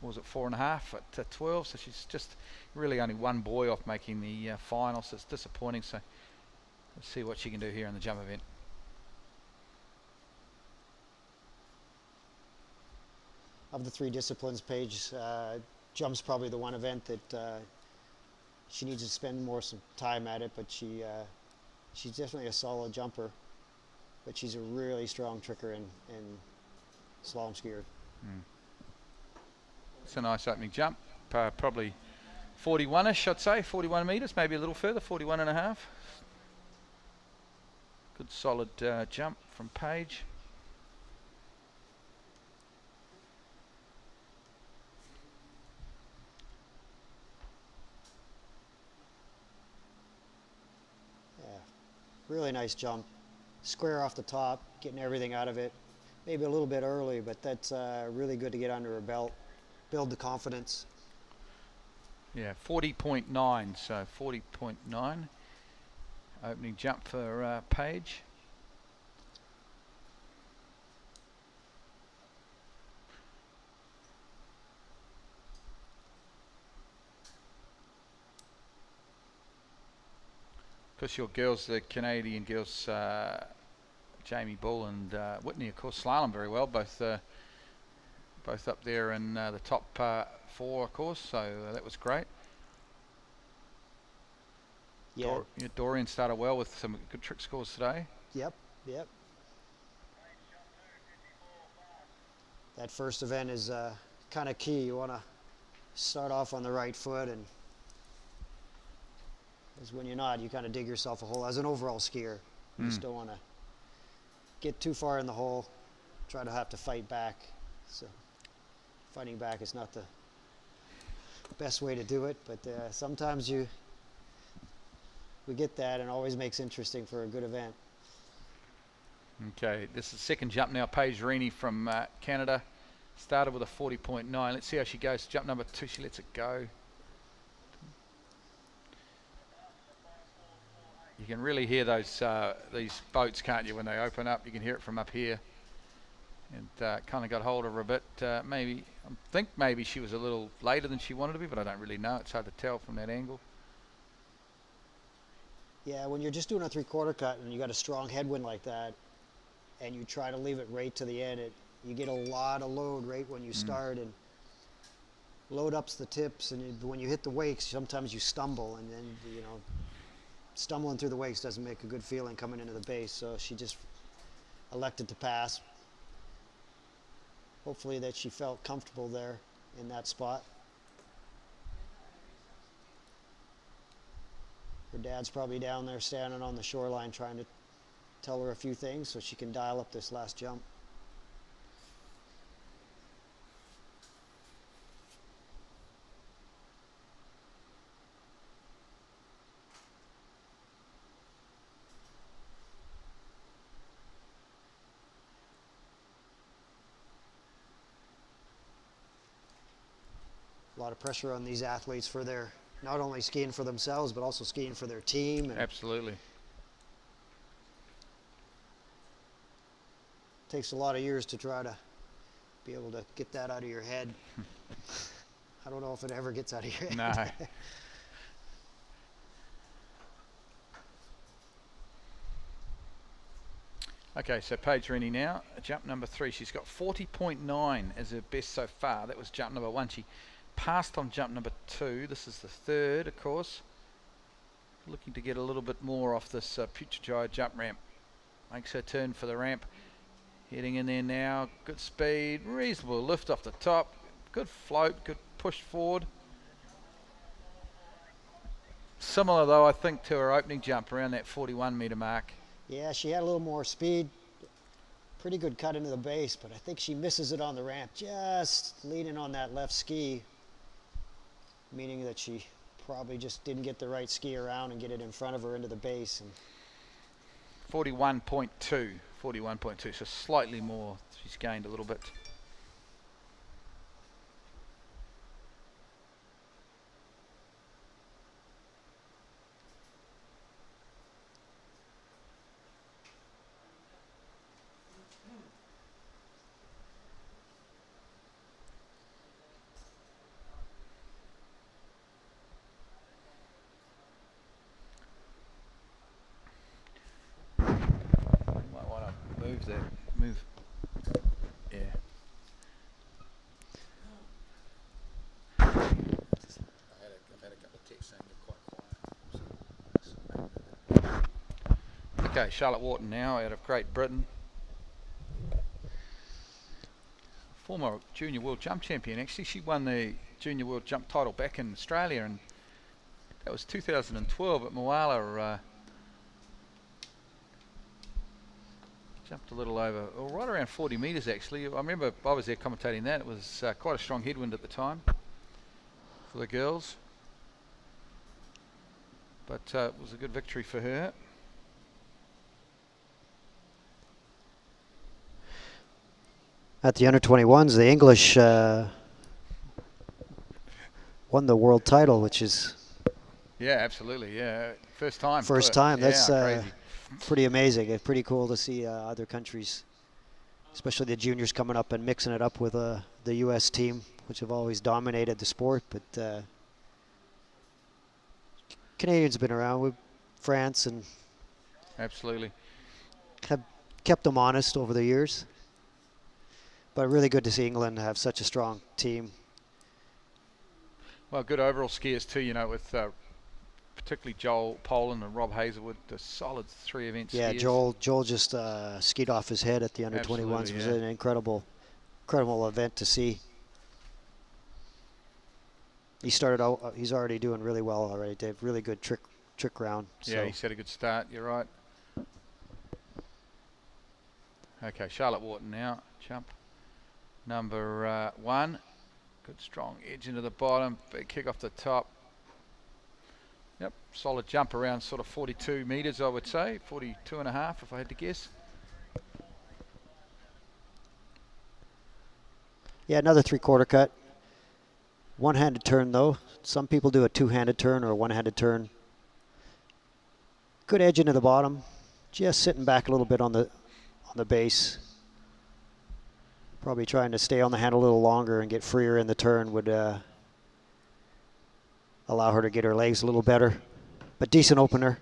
Or was it 4.5 at 12? So she's just really only one boy off making the final, so it's disappointing. So let's see what she can do here in the jump event. Of the 3 disciplines, Paige jump's probably the one event that she needs to spend some time at it, but she's definitely a solid jumper, but she's a really strong tricker and slalom skier. It's a nice opening jump, probably 41ish, I'd say, 41 metres, maybe a little further, 41.5. Good solid jump from Paige. Really nice jump, square off the top, getting everything out of it. Maybe a little bit early, but that's really good to get under her belt, build the confidence. Yeah, 40.9, so 40.9. Opening jump for Paige. Because your girls, the Canadian girls, Jamie Bull and Whitney, of course, slalom very well. Both up there in the top 4, of course. So that was great. Yeah. Dorian started well with some good trick scores today. Yep. That first event is kind of key. You want to start off on the right foot, and because when you're not, you kind of dig yourself a hole. As an overall skier, you just don't want to get too far in the hole, try to have to fight back. So fighting back is not the best way to do it, but sometimes you we get that, and always makes interesting for a good event. Okay, this is the second jump now. Paige Rennie from Canada started with a 40.9. Let's see how she goes. Jump number 2, she lets it go. You can really hear those these boats, can't you, when they open up? You can hear it from up here. And kind of got hold of her a bit. I think maybe she was a little later than she wanted to be, but I don't really know. It's hard to tell from that angle. Yeah, when you're just doing a 3/4 cut and you got a strong headwind like that, and you try to leave it right to the end, you get a lot of load right when you start, and load ups the tips, and when you hit the wakes, sometimes you stumble, and then, you know, stumbling through the wakes doesn't make a good feeling coming into the base. So she just elected to pass. Hopefully that she felt comfortable there in that spot. Her dad's probably down there standing on the shoreline trying to tell her a few things so she can dial up this last jump. A lot of pressure on these athletes for their, not only skiing for themselves, but also skiing for their team. And absolutely. Takes a lot of years to try to be able to get that out of your head. I don't know if it ever gets out of your head. No. Okay, so Paige Rennie now, jump number 3. She's got 40.9 as her best so far. That was jump number 1. She passed on jump number 2. This is the third, of course. Looking to get a little bit more off this Putrajaya jump ramp. Makes her turn for the ramp. Heading in there now. Good speed, reasonable lift off the top. Good float, good push forward. Similar though, I think, to her opening jump around that 41 metre mark. Yeah, she had a little more speed. Pretty good cut into the base, but I think she misses it on the ramp, just leaning on that left ski, meaning that she probably just didn't get the right ski around and get it in front of her into the base. And 41.2, so slightly more. She's gained a little bit. Move. Yeah. I've had a couple of texts saying you're quite quiet. Okay, Charlotte Wharton now out of Great Britain. Former Junior World Jump Champion. Actually, she won the Junior World Jump title back in Australia, and that was 2012 at Moala. Jumped a little over, or right around 40 metres actually. I remember I was there commentating that. It was quite a strong headwind at the time for the girls. But it was a good victory for her. at the under-21s, the English won the world title, which is... Yeah, absolutely, yeah. First time. First time. That's crazy. Pretty amazing. It's pretty cool to see other countries, especially the juniors, coming up and mixing it up with the U.S. team, which have always dominated the sport. But Canadians have been around with France and absolutely have kept them honest over the years. But really good to see England have such a strong team. Well, good overall skiers too, you know, with particularly Joel Poland and Rob Hazelwood, the solid 3 event yeah, skiers. Joel just skied off his head at the under-21s. It was an incredible event to see. He started out, he's already doing really well already, Dave. Really good trick round. Yeah, so. he's had a good start, you're right. Okay, Charlotte Wharton now, jump number 1. Good strong edge into the bottom, big kick off the top. Yep, solid jump around sort of 42 metres, I would say, 42 and a half if I had to guess. Yeah, another 3/4 cut. One-handed turn though. Some people do a two-handed turn or a one-handed turn. Good edge into the bottom. Just sitting back a little bit on the base. Probably trying to stay on the hand a little longer and get freer in the turn would allow her to get her legs a little better. But decent opener.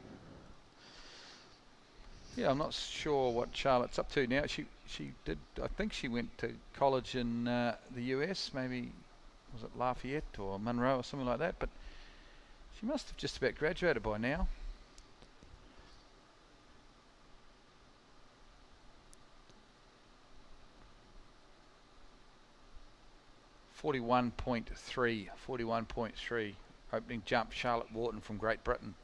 Yeah, I'm not sure what Charlotte's up to now. She did, I think she went to college in the US, maybe, was it Lafayette or Monroe or something like that, but she must have just about graduated by now. .41.3 opening jump, Charlotte Wharton from Great Britain.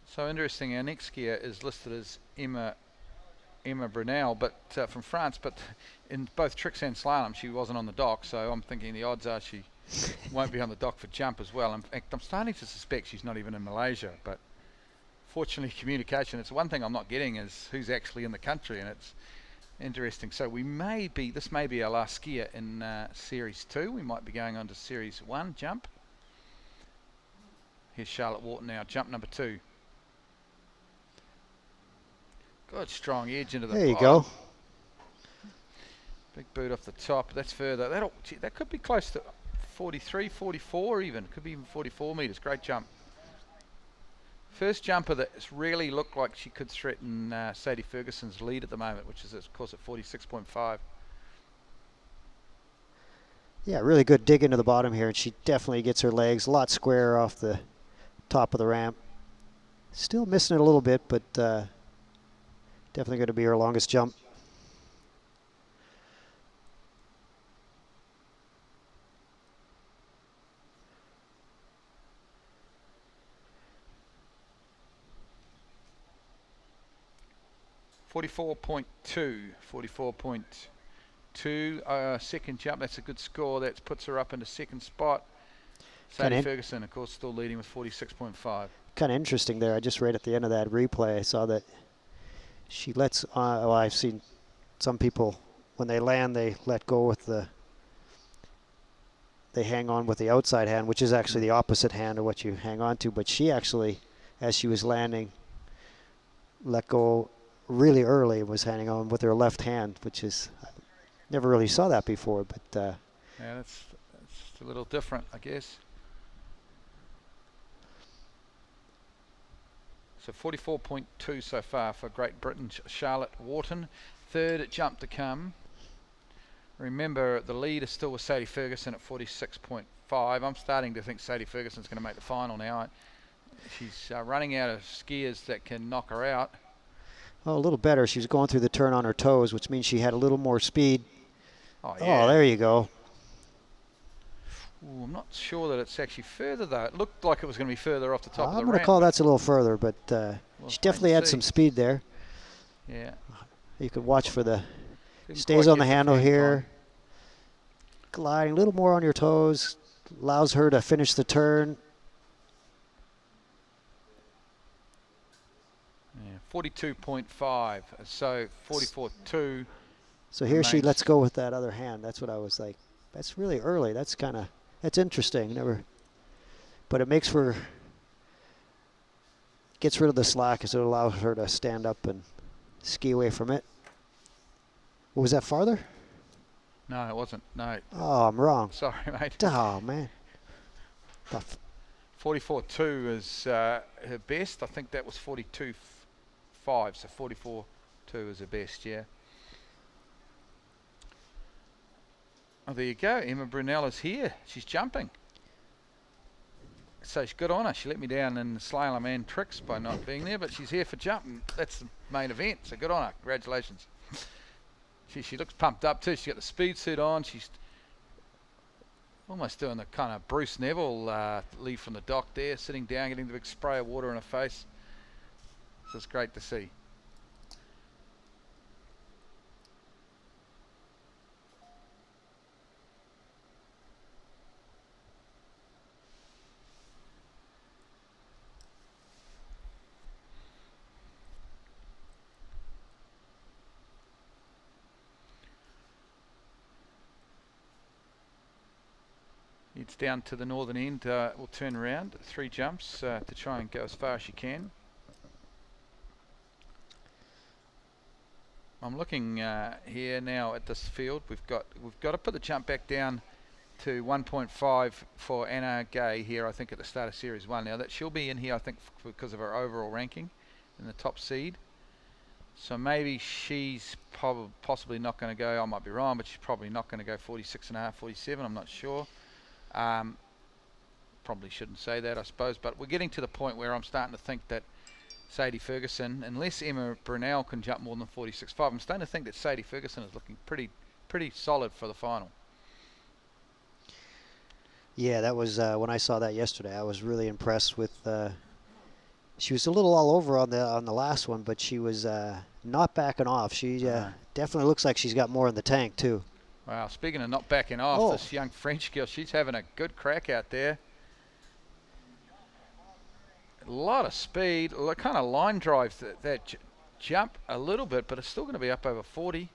So interesting, our next skier is listed as Emma Brunel, but from France, but in both tricks and slalom she wasn't on the dock, so I'm thinking the odds are she won't be on the dock for jump as well. In fact, I'm starting to suspect she's not even in Malaysia, but fortunately communication, it's one thing I'm not getting is who's actually in the country, and it's interesting. So this may be our last skier in Series 2. We might be going on to Series 1 jump. Here's Charlotte Wharton now, jump number 2. Good strong edge into the There you bottom. go. Big boot off the top. That's further. That could be close to 43, 44 even. Could be even 44 metres. Great jump. First jumper that's really looked like she could threaten Sadie Ferguson's lead at the moment, which is of course at 46.5. Yeah, really good dig into the bottom here, and she definitely gets her legs a lot squarer off the top of the ramp. Still missing it a little bit, but definitely going to be her longest jump. .42, second jump. That's a good score. That puts her up into second spot. Sadie Ferguson, of course, still leading with 46.5. Kind of interesting there. I just read at the end of that replay, I saw that she lets, well, I've seen some people, when they land, they let go with they hang on with the outside hand, which is actually the opposite hand of what you hang on to. But she actually, as she was landing, let go really early and was hanging on with her left hand, which is, I never really saw that before. But yeah, that's a little different, I guess. So 44.2 so far for Great Britain, Charlotte Wharton. Third jump to come. Remember, the lead is still with Sadie Ferguson at 46.5. I'm starting to think Sadie Ferguson's going to make the final now. She's running out of skiers that can knock her out. Oh, a little better. She was going through the turn on her toes, which means she had a little more speed. Oh, yeah. Oh, there you go. Ooh, I'm not sure that it's actually further, though. It looked like it was going to be further off the top of the ramp. I'm going to call that's a little further, but she definitely had some speed there. Yeah. You could watch for the... Stays on the handle here. Gliding a little more on your toes. Allows her to finish the turn. 42.5, so 44.2. So here she lets go with that other hand. That's what I was like. That's really early. That's interesting. But it makes for, gets rid of the slack, as it allows her to stand up and ski away from it. Was that farther? No, it wasn't. No. Oh, I'm wrong. Sorry, mate. Oh, man. 44.2 is her best. I think that was 42.5, so 44.2 is her best, yeah. Oh, there you go. Emma Brunel is here. She's jumping. So she's good on her. She let me down in the slalom and tricks by not being there, but she's here for jumping. That's the main event, so good on her. Congratulations. She looks pumped up too. She's got the speed suit on. She's almost doing the kind of Bruce Neville leave from the dock there, sitting down, getting the big spray of water in her face. So it's great to see. Heads down to the northern end. We'll turn around 3 jumps to try and go as far as she can. I'm looking here now at this field. We've got to put the jump back down to 1.5 for Anna Gay here, I think, at the start of Series 1. Now that she'll be in here, I think, because of her overall ranking in the top seed. So maybe she's possibly not going to go, I might be wrong, but she's probably not going to go 46.5, 47, I'm not sure. Probably shouldn't say that, I suppose, but we're getting to the point where I'm starting to think that Sadie Ferguson, unless Emma Brunel can jump more than 46.5, I'm starting to think that Sadie Ferguson is looking pretty solid for the final. Yeah, that was when I saw that yesterday. I was really impressed with. She was a little all over on the last one, but she was not backing off. She definitely looks like she's got more in the tank too. Wow, speaking of not backing off, this young French girl, she's having a good crack out there. A lot of speed, kind of line drives that jump a little bit, but it's still going to be up over 40.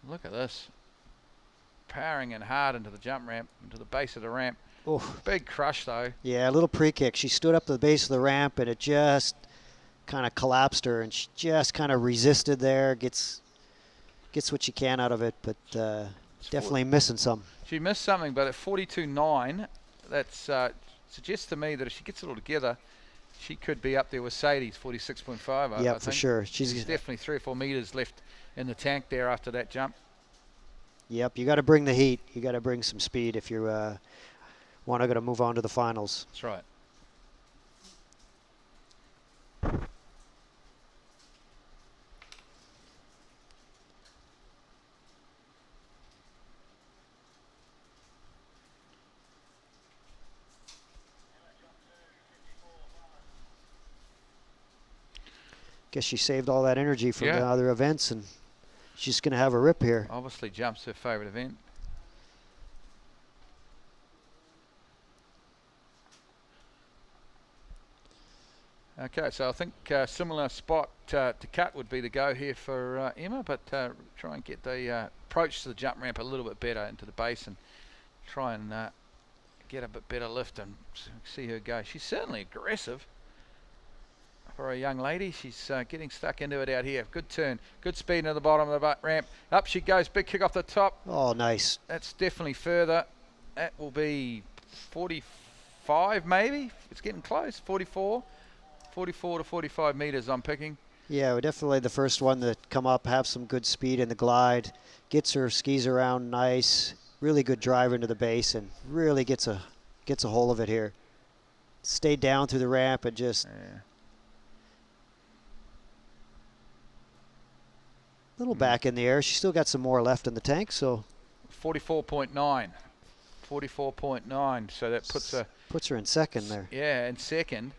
Look at this. Powering and hard into the jump ramp, into the base of the ramp. Oof. Big crush though. Yeah, a little pre-kick. She stood up to the base of the ramp and it just kind of collapsed her, and she just kind of resisted there. Gets what she can out of it, but definitely missing some. She missed something, but at 42.9, that suggests to me that if she gets it all together, she could be up there with Sadie's 46.5. Yeah, I for think. sure. She's definitely 3 or 4 meters left in the tank there after that jump. Yep, you got to bring the heat. You got to bring some speed if you want to move on to the finals. That's right. Guess she saved all that energy from the other events, and she's going to have a rip here. Obviously jumps her favourite event. Okay, so I think similar spot to cut would be the go here for Emma, but try and get the approach to the jump ramp a little bit better into the base and try and get a bit better lift and see her go. She's certainly aggressive for a young lady. She's getting stuck into it out here. Good turn, good speed into the bottom of the ramp. Up she goes, big kick off the top. Oh, nice. That's definitely further. That will be 45 maybe. It's getting close, 44 to 45 meters I'm picking. Yeah, we're definitely the first one to come up, have some good speed in the glide. Gets her skis around nice. Really good drive into the base and really gets a hold of it here. Stay down through the ramp and just... Yeah. Little back in the air. She's still got some more left in the tank, so 44.9. 44.9. So that puts her in second there. Yeah, in second.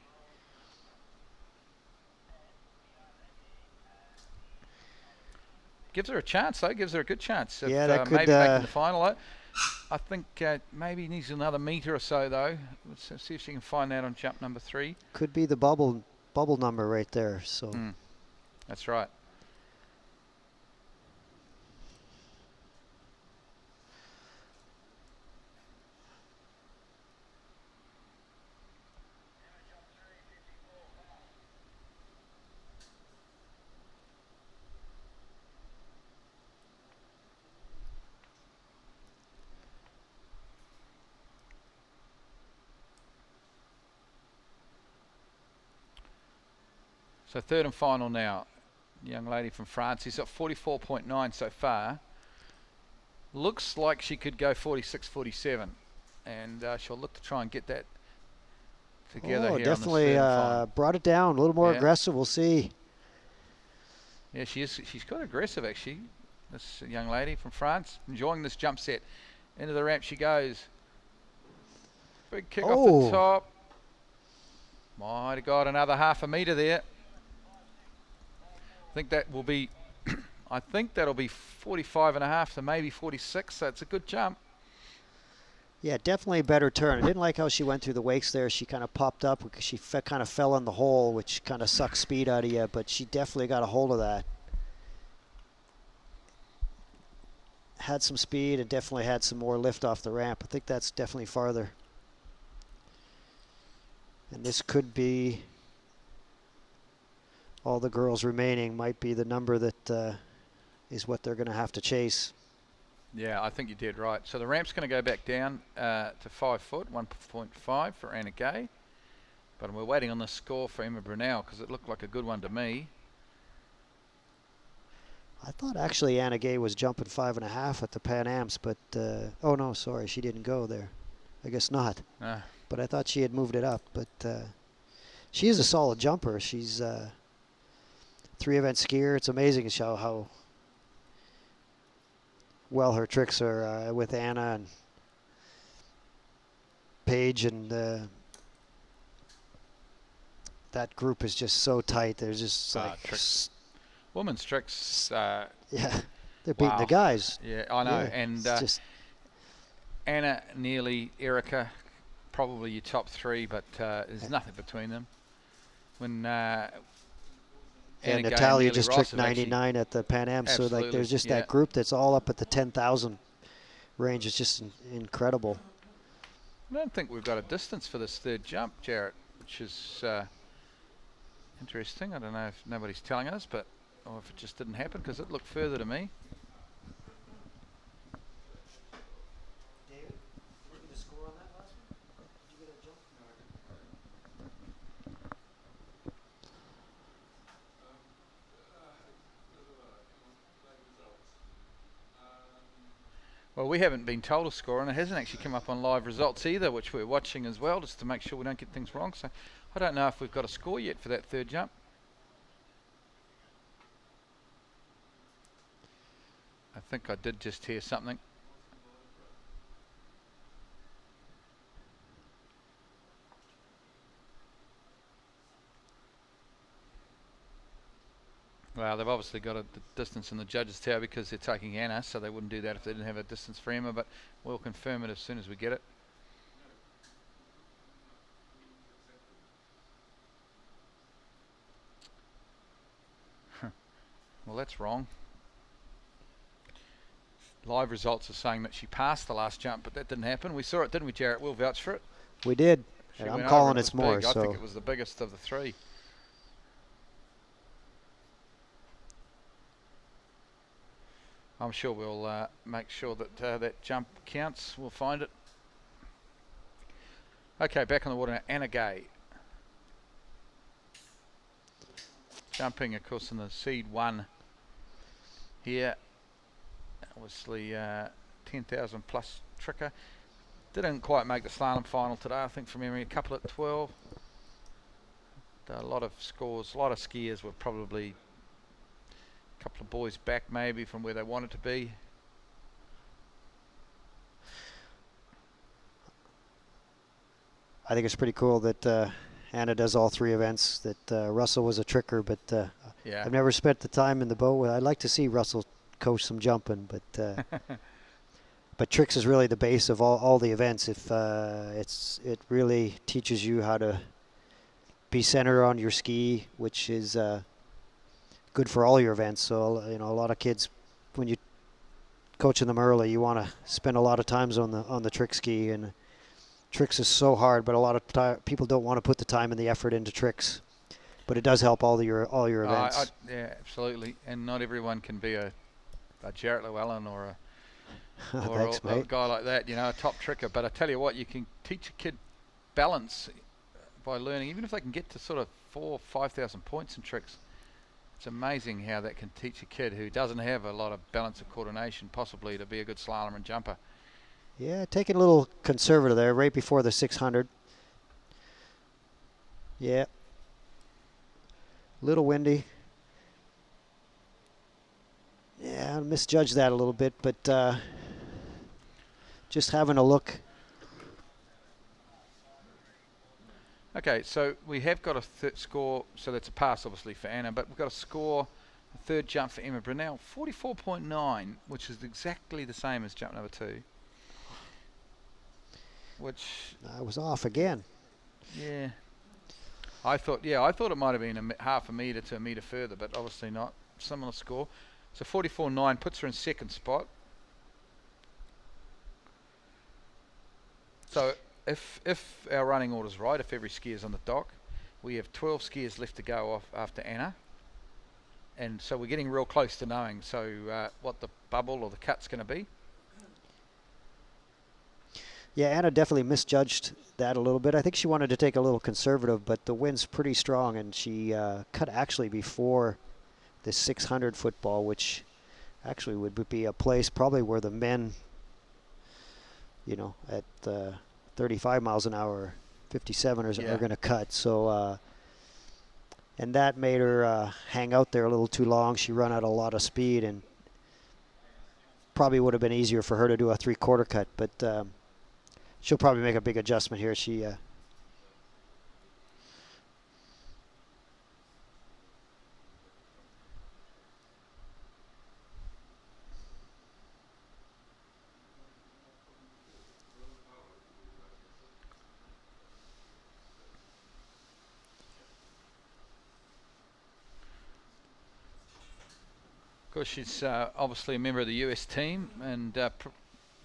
Gives her a chance though. Gives her a good chance. Of, that could maybe making the final. I think maybe needs another meter or so though. Let's see if she can find that on jump number 3. Could be the bubble number right there. So that's right. So third and final now. Young lady from France. She's got 44.9 so far. Looks like she could go 46, 47. And she'll look to try and get that together here. Definitely brought it down. A little more aggressive. We'll see. Yeah, she's quite aggressive actually. This young lady from France. Enjoying this jump set. Into the ramp she goes. Big kick off the top. Might have got another half a meter there. I think that will be I think that'll be 45.5 to maybe 46, so it's a good jump. Yeah, definitely a better turn. I didn't like how she went through the wakes there. She kind of popped up because she kind of fell in the hole, which kind of sucks speed out of you, but she definitely got a hold of that. had some speed and definitely had some more lift off the ramp. I think that's definitely farther. And this could be, all the girls remaining might be the number that is what they're going to have to chase. Yeah, I think you did right. So the ramp's going to go back down to 5 foot, 1.5 for Anna Gay. But we're waiting on the score for Emma Brunel because it looked like a good one to me. I thought actually Anna Gay was jumping 5.5 at the Pan Ams, but oh no, sorry, she didn't go there. I guess not. But I thought she had moved it up. But she is a solid jumper. She's 3-event skier. It's amazing how well her tricks are with Anna and Paige, and that group is just so tight. There's just like women's tricks. Yeah, they're beating the guys. Yeah, I know. Yeah, and just Anna, Neely, Erica, probably your top three, but there's nothing between them. When and Natalia just tricked 99 at the Pan Am, so like there's just that group that's all up at the 10,000 range. It's just incredible. I don't think we've got a distance for this third jump, Jarrett, which is interesting. I don't know if nobody's telling us, but or if it just didn't happen, because it looked further to me. David, look at the score on that last one. Did you get a jump? Well, we haven't been told a score, and it hasn't actually come up on live results either, which we're watching as well, just to make sure we don't get things wrong. So I don't know if we've got a score yet for that third jump. I think I did just hear something. Well, they've obviously got a distance in the judges' tower because they're taking Anna, so they wouldn't do that if they didn't have a distance for Emma, but we'll confirm it as soon as we get it. Well, that's wrong. Live results are saying that she passed the last jump, but that didn't happen. We saw it, didn't we, Jarrett? We'll vouch for it. We did. And I'm calling it's more. I think it was the biggest of the three. I'm sure we'll make sure that that jump counts. We'll find it. Okay, back on the water now. Anna Gay. Jumping, of course, in the seed 1 here. Obviously, 10,000 plus tricker. Didn't quite make the slalom final today, I think, from memory. A couple at 12. A lot of scores, a lot of skiers were probably a couple of boys back maybe from where they wanted to be. I think it's pretty cool that Anna does all 3 events, that Russell was a tricker, but yeah. I've never spent the time in the boat. I'd like to see Russell coach some jumping, but but tricks is really the base of all the events. If it really teaches you how to be centered on your ski, which is good for all your events. So you know, a lot of kids, when you coaching them early, you want to spend a lot of times on the trick ski, and tricks is so hard, but a lot of people don't want to put the time and the effort into tricks. But it does help all your events. Yeah, absolutely. And not everyone can be a Jarrett Llewellyn or a Thanks, a guy like that, you know, a top tricker. But I tell you what, you can teach a kid balance by learning, even if they can get to sort of 4,000 or 5,000 points in tricks. It's amazing how that can teach a kid who doesn't have a lot of balance or coordination possibly to be a good slalom and jumper. Yeah, taking a little conservative there right before the 600. Yeah. Little windy. Yeah, I misjudged that a little bit, but just having a look. Okay, so we have got a score, so that's a pass obviously for Anna, but we've got a score, a third jump for Emma Brunel, 44.9, which is exactly the same as jump number 2. Which I was off again. Yeah. I thought it might have been half a metre to a metre further, but obviously not. Similar score. So 44.9 puts her in second spot. So if our running order's right, if every skier's on the dock, we have 12 skiers left to go off after Anna. And so we're getting real close to knowing what the bubble or the cut's going to be. Yeah, Anna definitely misjudged that a little bit. I think she wanted to take a little conservative, but the wind's pretty strong, and she cut actually before the 600 football, which actually would be a place probably where the men, at 35 miles an hour, 57ers are going to cut. So, and that made her hang out there a little too long. She run out a lot of speed, and probably would have been easier for her to do a 3/4 cut, but she'll probably make a big adjustment here. She Of course, she's obviously a member of the US team and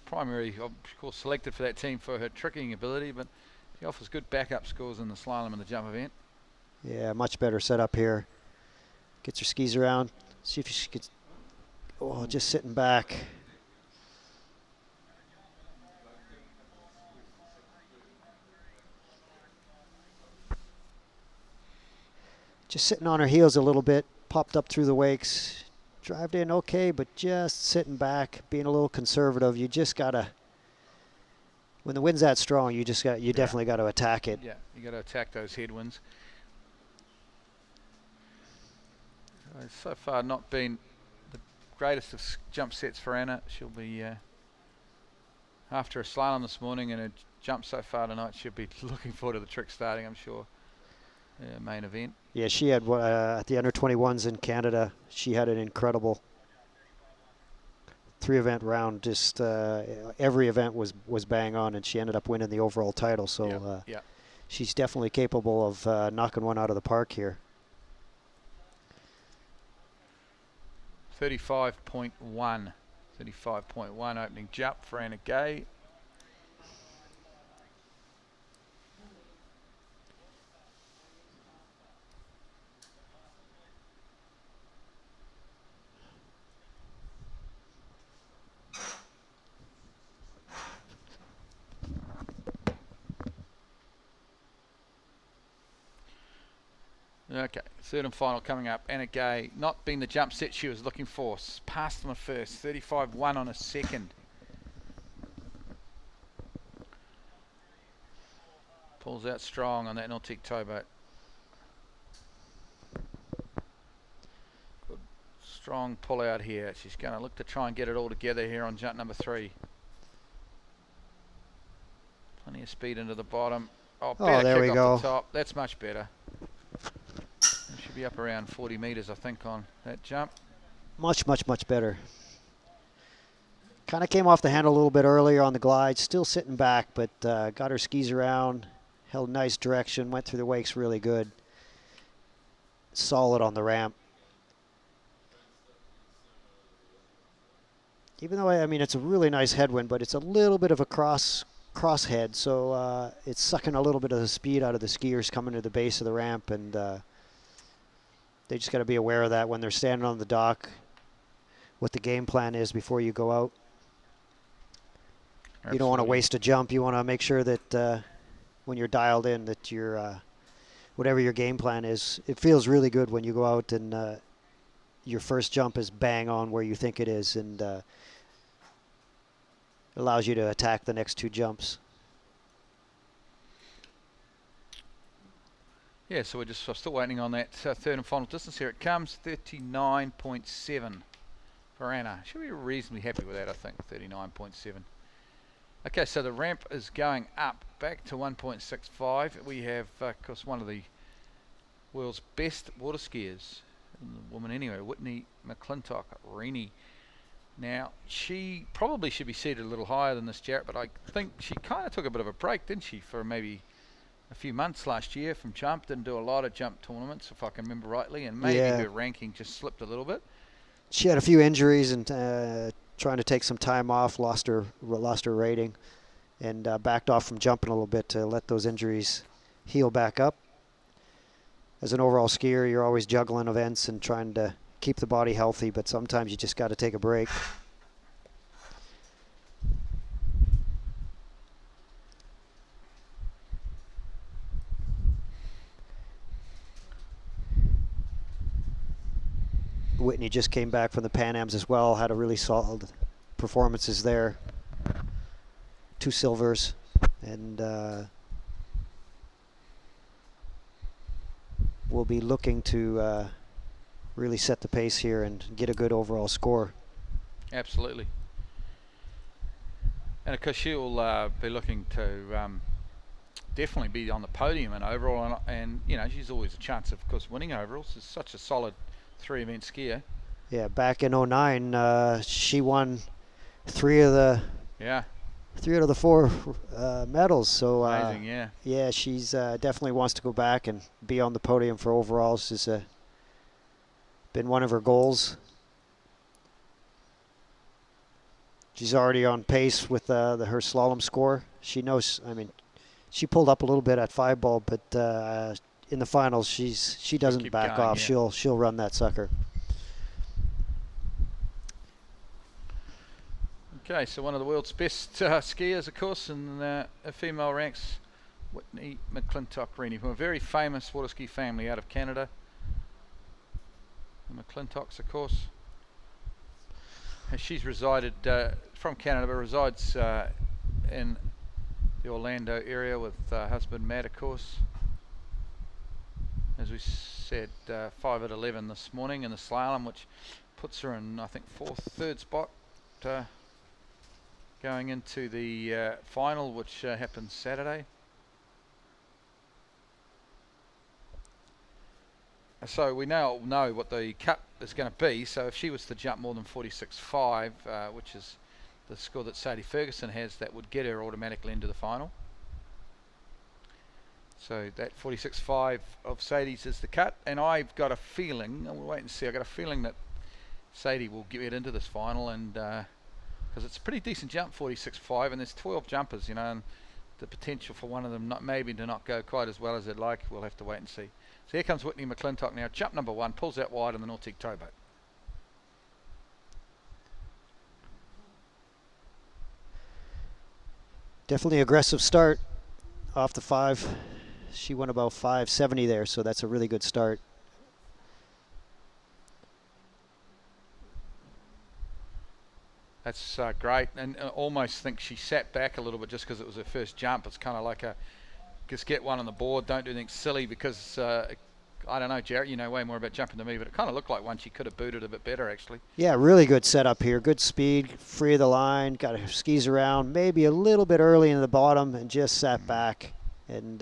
primary, of course, selected for that team for her tricking ability, but she offers good backup scores in the slalom and the jump event. Yeah, much better setup here. Gets her skis around. See if she gets, just sitting back. Just sitting on her heels a little bit, popped up through the wakes. Drived in okay, but just sitting back, being a little conservative. You just gotta, when the wind's that strong, you definitely got to attack it. Yeah, you got to attack those headwinds. So far, not been the greatest of jump sets for Anna. She'll be after a slalom this morning and a jump so far tonight. She'll be looking forward to the trick starting, I'm sure. Main event. Yeah, she had at the under 21s in Canada. She had an incredible 3-event round. Just every event was bang on, and she ended up winning the overall title. So she's definitely capable of knocking one out of the park here. 35.1 opening jump for Anna Gay. Okay, third and final coming up. Anna Gay, not being the jump set she was looking for. Passed on a first, 35.1 on a second. Pulls out strong on that Nautique towboat. Good strong pull out here. She's going to look to try and get it all together here on jump number 3. Plenty of speed into the bottom. Oh, better there kick we off go. the top. That's much better. Should be up around 40 meters, I think, on that jump. Much better. Kind of came off the handle a little bit earlier on the glide, still sitting back, but got her skis around, held nice direction, went through the wakes really good. Solid on the ramp. Even though, I mean, it's a really nice headwind, but it's a little bit of a crosshead, so it's sucking a little bit of the speed out of the skiers coming to the base of the ramp, and they just got to be aware of that when they're standing on the dock, what the game plan is before you go out. Absolutely. You don't want to waste a jump. You want to make sure that when you're dialed in that you're, whatever your game plan is, it feels really good when you go out and your first jump is bang on where you think it is, and allows you to attack the next 2 jumps. Yeah, so we're still waiting on that third and final distance. Here it comes, 39.7 for Anna. She'll be reasonably happy with that, I think, 39.7. Okay, so the ramp is going up back to 1.65. We have, of course, one of the world's best water skiers, woman anyway, Whitney McLintock, Rennie. Now, she probably should be seated a little higher than this, Jarrett, but I think she kind of took a bit of a break, didn't she, for maybe a few months last year from jump. Didn't do a lot of jump tournaments, if I can remember rightly, and maybe her ranking just slipped a little bit. She had a few injuries and trying to take some time off, lost her rating, and backed off from jumping a little bit to let those injuries heal back up. As an overall skier, you're always juggling events and trying to keep the body healthy, but sometimes you just got to take a break. Whitney just came back from the Pan Ams as well, had a really solid performances there. 2 silvers, and we'll be looking to really set the pace here and get a good overall score. Absolutely. And of course she'll be looking to definitely be on the podium in overall, and you know, she's always a chance of course winning overalls. She's such a solid 3-event skier. Yeah, back in 09, she won 3 out of the 4 medals. So amazing, yeah. Yeah, she's definitely wants to go back and be on the podium for overalls. It's been one of her goals. She's already on pace with her slalom score. She knows. I mean, she pulled up a little bit at 5-ball, but in the finals, she doesn't back going, off. Yeah. She'll run that sucker. Okay, so one of the world's best skiers, of course, in female ranks, Whitney McLintock Rennie, from a very famous Waterski family out of Canada. The McLintocks, of course. She's resided from Canada, but resides in the Orlando area with husband Matt, of course. As we said, 5 at 11 this morning in the slalom, which puts her in, I think, third spot. Going into the final, which happens Saturday. So we now know what the cut is going to be. So if she was to jump more than 46.5, which is the score that Sadie Ferguson has, that would get her automatically into the final. So that 46.5 of Sadie's is the cut, and I've got a feeling, and we'll wait and see, I've got a feeling that Sadie will get into this final, and because it's a pretty decent jump, 46.5, and there's 12 jumpers, you know, and the potential for one of them maybe to not go quite as well as they'd like, we'll have to wait and see. So here comes Whitney McLintock now, jump number 1, pulls out wide on the Nautic towboat. Definitely aggressive start off the 5. She went about 570 there, so that's a really good start. That's great, and I almost think she sat back a little bit just because it was her first jump. It's kind of like just get one on the board, don't do anything silly, because I don't know, Jarrett, you know way more about jumping than me, but it kind of looked like one she could have booted a bit better actually. Yeah, really good setup here, good speed, free of the line, got her skis around, maybe a little bit early in the bottom and just sat back, and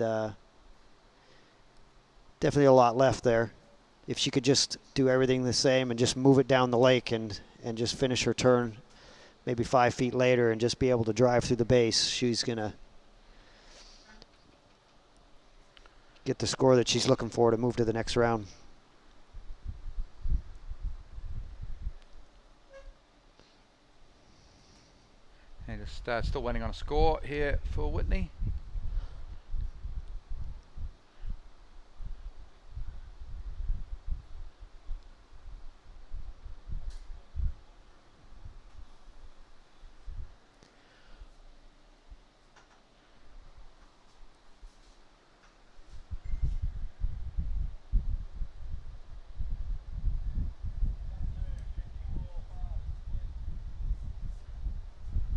definitely a lot left there. If she could just do everything the same and just move it down the lake and just finish her turn maybe 5 feet later and just be able to drive through the base, she's going to get the score that she's looking for to move to the next round. And just still waiting on a score here for Whitney.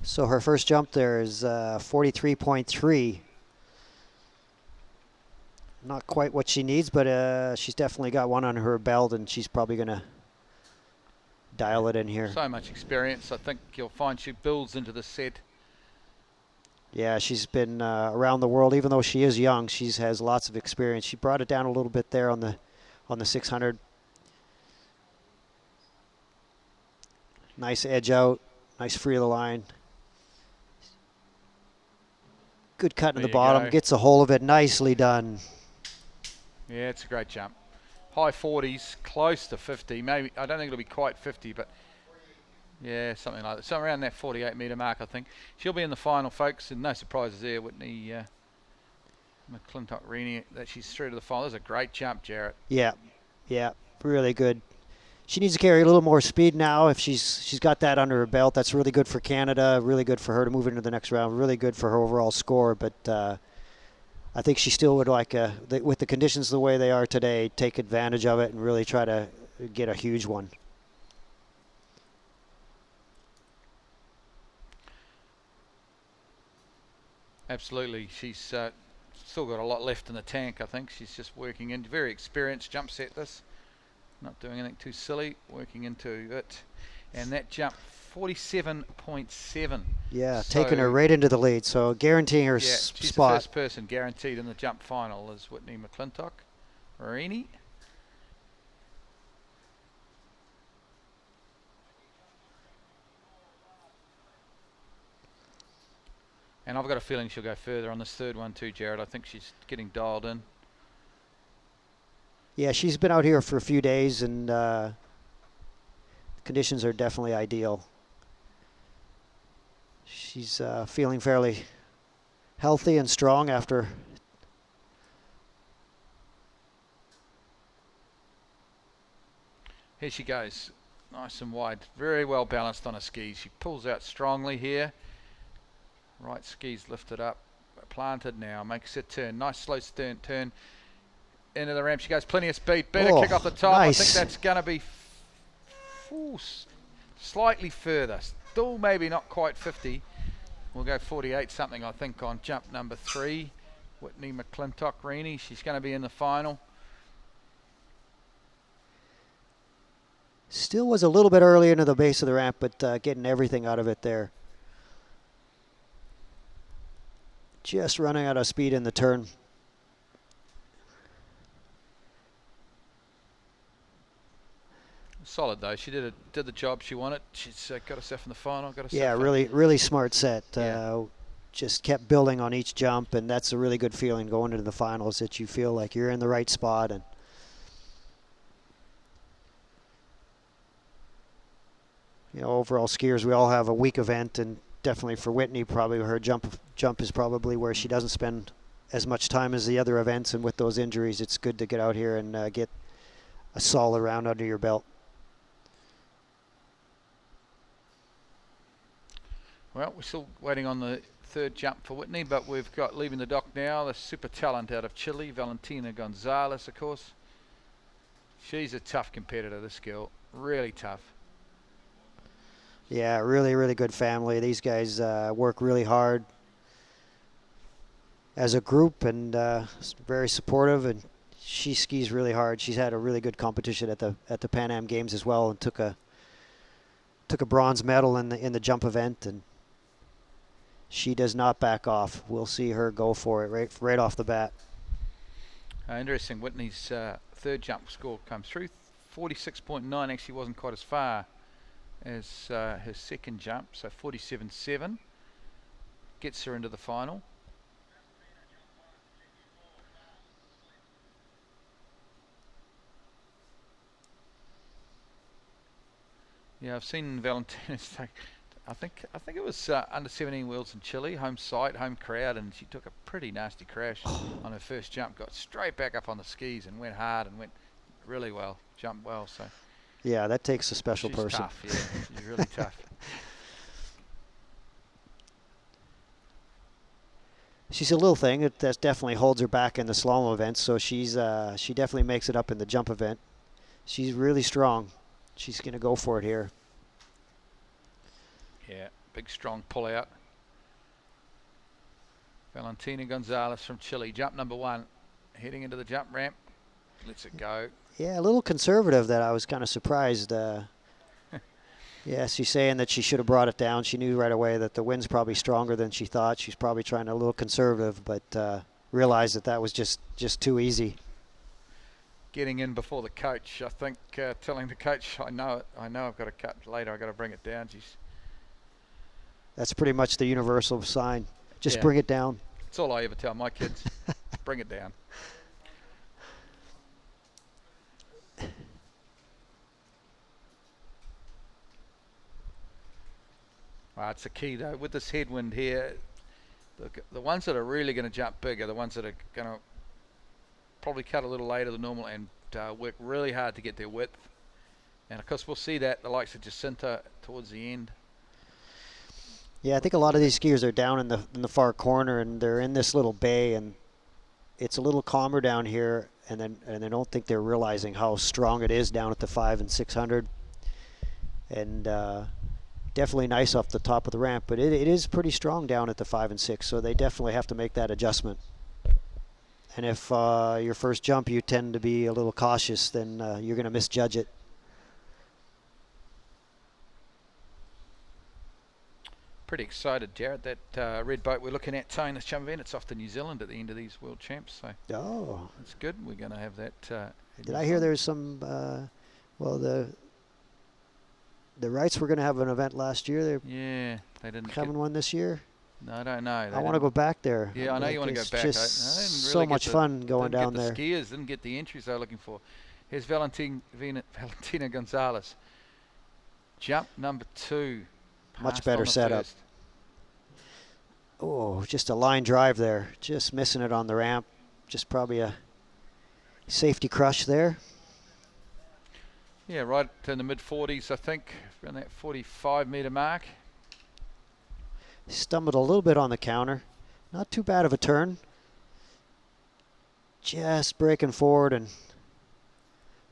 So her first jump there is 43.3. Not quite what she needs, but she's definitely got one on her belt, and she's probably going to dial it in here. So much experience. I think you'll find she builds into the set. Yeah, she's been around the world. Even though she is young, she has lots of experience. She brought it down a little bit there on the 600. Nice edge out, nice free of the line. Good cut in the bottom, gets a hold of it, nicely done. Yeah, it's a great jump. High 40s, close to 50. Maybe, I don't think it'll be quite 50, but Yeah, something like that. Somewhere around that 48-metre mark, I think. She'll be in the final, folks, and no surprises there. Whitney McLintock Rennie, that she's through to the final. That was a great jump, Jarrett. Yeah, yeah, really good. She needs to carry a little more speed now. If she's got that under her belt, that's really good for Canada. Really good for her to move into the next round. Really good for her overall score. But I think she still would like, with the conditions the way they are today, take advantage of it and really try to get a huge one. Absolutely. She's still got a lot left in the tank, I think. She's just working in. Very experienced jump set this. Not doing anything too silly. Working into it. And that jump, 47.7. Yeah, so taking her right into the lead. So guaranteeing her she's spot. The first person guaranteed in the jump final is Whitney McLintock Rennie. And I've got a feeling she'll go further on this third one too, Jared. I think she's getting dialed in. Yeah, she's been out here for a few days, and conditions are definitely ideal. She's feeling fairly healthy and strong after. Here she goes, nice and wide, very well balanced on her skis. She pulls out strongly here. Right skis lifted up, planted now, makes a turn, nice slow turn into the ramp. She goes, plenty of speed, better kick off the top. Nice. I think that's going to be slightly further, still maybe not quite 50. We'll go 48 something, I think, on jump number 3. Whitney McLintock Rennie, she's going to be in the final. Still was a little bit early into the base of the ramp, but getting everything out of it there. Just running out of speed in the turn. Solid though. She did the job she wanted. She's got herself in the final. Yeah, really smart set. Yeah. Just kept building on each jump, and that's a really good feeling going into the finals, that you feel like you're in the right spot. And overall skiers, we all have a weak event, and definitely for Whitney, probably her jump is probably where she doesn't spend as much time as the other events, and with those injuries, it's good to get out here and get a solid round under your belt. Well, we're still waiting on the third jump for Whitney, but we've got leaving the dock now the super talent out of Chile, Valentina Gonzalez, of course. She's a tough competitor, this girl, really tough. Yeah, really good family. These guys work really hard as a group, and very supportive, and she skis really hard. She's had a really good competition at the Pan Am Games as well, and took a bronze medal in the jump event, and she does not back off. We'll see her go for it right off the bat. Interesting. Whitney's third jump score comes through 46.9. Actually wasn't quite as far as her second jump, so 47.7 gets her into the final. Yeah, I've seen Valentina take, I think it was under 17 wheels in Chile, home site, home crowd, and she took a pretty nasty crash on her first jump, got straight back up on the skis and went hard and went really well, jumped well. So yeah, that takes a special she's person. Tough, yeah, she's really tough. She's a little thing that definitely holds her back in the slalom event, so she definitely makes it up in the jump event. She's really strong. She's going to go for it here. Yeah, big strong pull out. Valentina Gonzalez from Chile, jump number 1, heading into the jump ramp. Lets it go. Yeah, a little conservative, that I was kind of surprised. Yeah, she's saying that she should have brought it down. She knew right away that the wind's probably stronger than she thought. She's probably trying a little conservative, but realized that was just too easy. Getting in before the coach, I think, telling the coach, I know I've got to cut later, I've got to bring it down. That's pretty much the universal sign. Just Yeah. bring it down. That's all I ever tell my kids. Bring it down. Well, it's the key though with this headwind here. The ones that are really going to jump big are the ones that are going to probably cut a little later than normal and work really hard to get their width. And of course we'll see that the likes of Jacinta towards the end. Yeah, I think a lot of these skiers are down in the far corner, and they're in this little bay, and it's a little calmer down here, and I don't think they're realizing how strong it is down at the 500 and 600. And definitely nice off the top of the ramp, but it is pretty strong down at the 5 and 6, so they definitely have to make that adjustment. And if your first jump you tend to be a little cautious, then you're going to misjudge it. Pretty excited, Jared. That red boat we're looking at towing this jump event, it's off to New Zealand at the end of these World Champs, so it's good. We're going to have that. Did I hear there's some? Well, the Wrights were going to have an event last year. They didn't having one this year. No, I don't know. I want to go back there. Yeah, I know you want to go back. Just I didn't really so much fun going down there. Skiers didn't get the entries they were looking for. Here's Valentina Gonzalez. Jump number 2. Much better setup. Oh, just a line drive there. Just missing it on the ramp. Just probably a safety crush there. Yeah, right in the mid-40s, I think, around that 45-meter mark. Stumbled a little bit on the counter. Not too bad of a turn. Just breaking forward and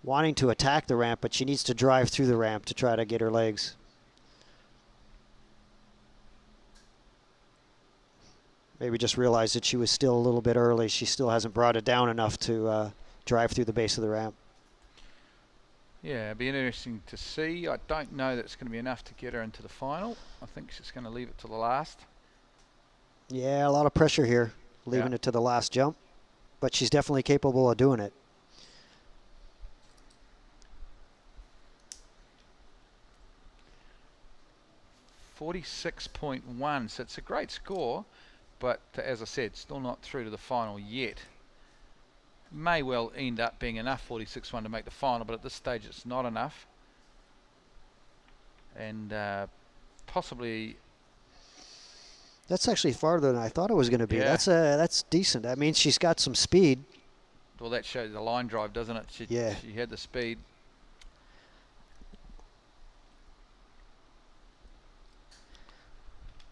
wanting to attack the ramp, but she needs to drive through the ramp to try to get her legs. Maybe just realized that she was still a little bit early. She still hasn't brought it down enough to drive through the base of the ramp. Yeah, it'd be interesting to see. I don't know that it's going to be enough to get her into the final. I think she's going to leave it to the last. Yeah, a lot of pressure here, leaving it to the last jump. But she's definitely capable of doing it. .46.1, so it's a great score. But as I said, still not through to the final yet. May well end up being enough 46.1 to make the final, but at this stage it's not enough. And possibly... That's actually farther than I thought it was going to be. Yeah. That's decent. That means she's got some speed. Well, that shows the line drive, doesn't it? She had the speed.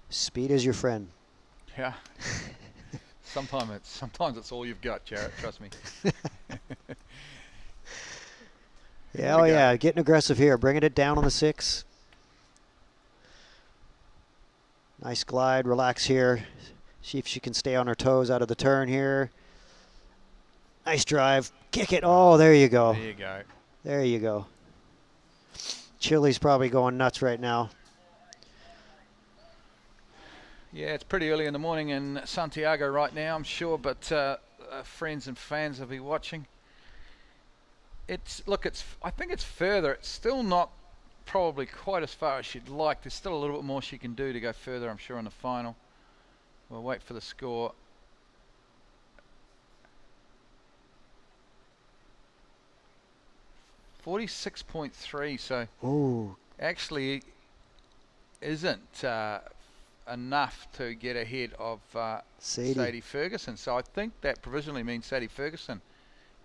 Speed is your friend. Yeah. Sometimes it's all you've got, Jarrett, trust me. Yeah, oh yeah, getting aggressive here, bringing it down on the 6. Nice glide, relax here. See if she can stay on her toes out of the turn here. Nice drive, kick it. Oh, there you go. There you go. There you go. Chili's probably going nuts right now. Yeah, it's pretty early in the morning in Santiago right now, I'm sure, but friends and fans will be watching. I think it's further. It's still not probably quite as far as she'd like. There's still a little bit more she can do to go further, I'm sure, in the final. We'll wait for the score. .46.3, so actually isn't enough to get ahead of Sadie Ferguson. So I think that provisionally means Sadie Ferguson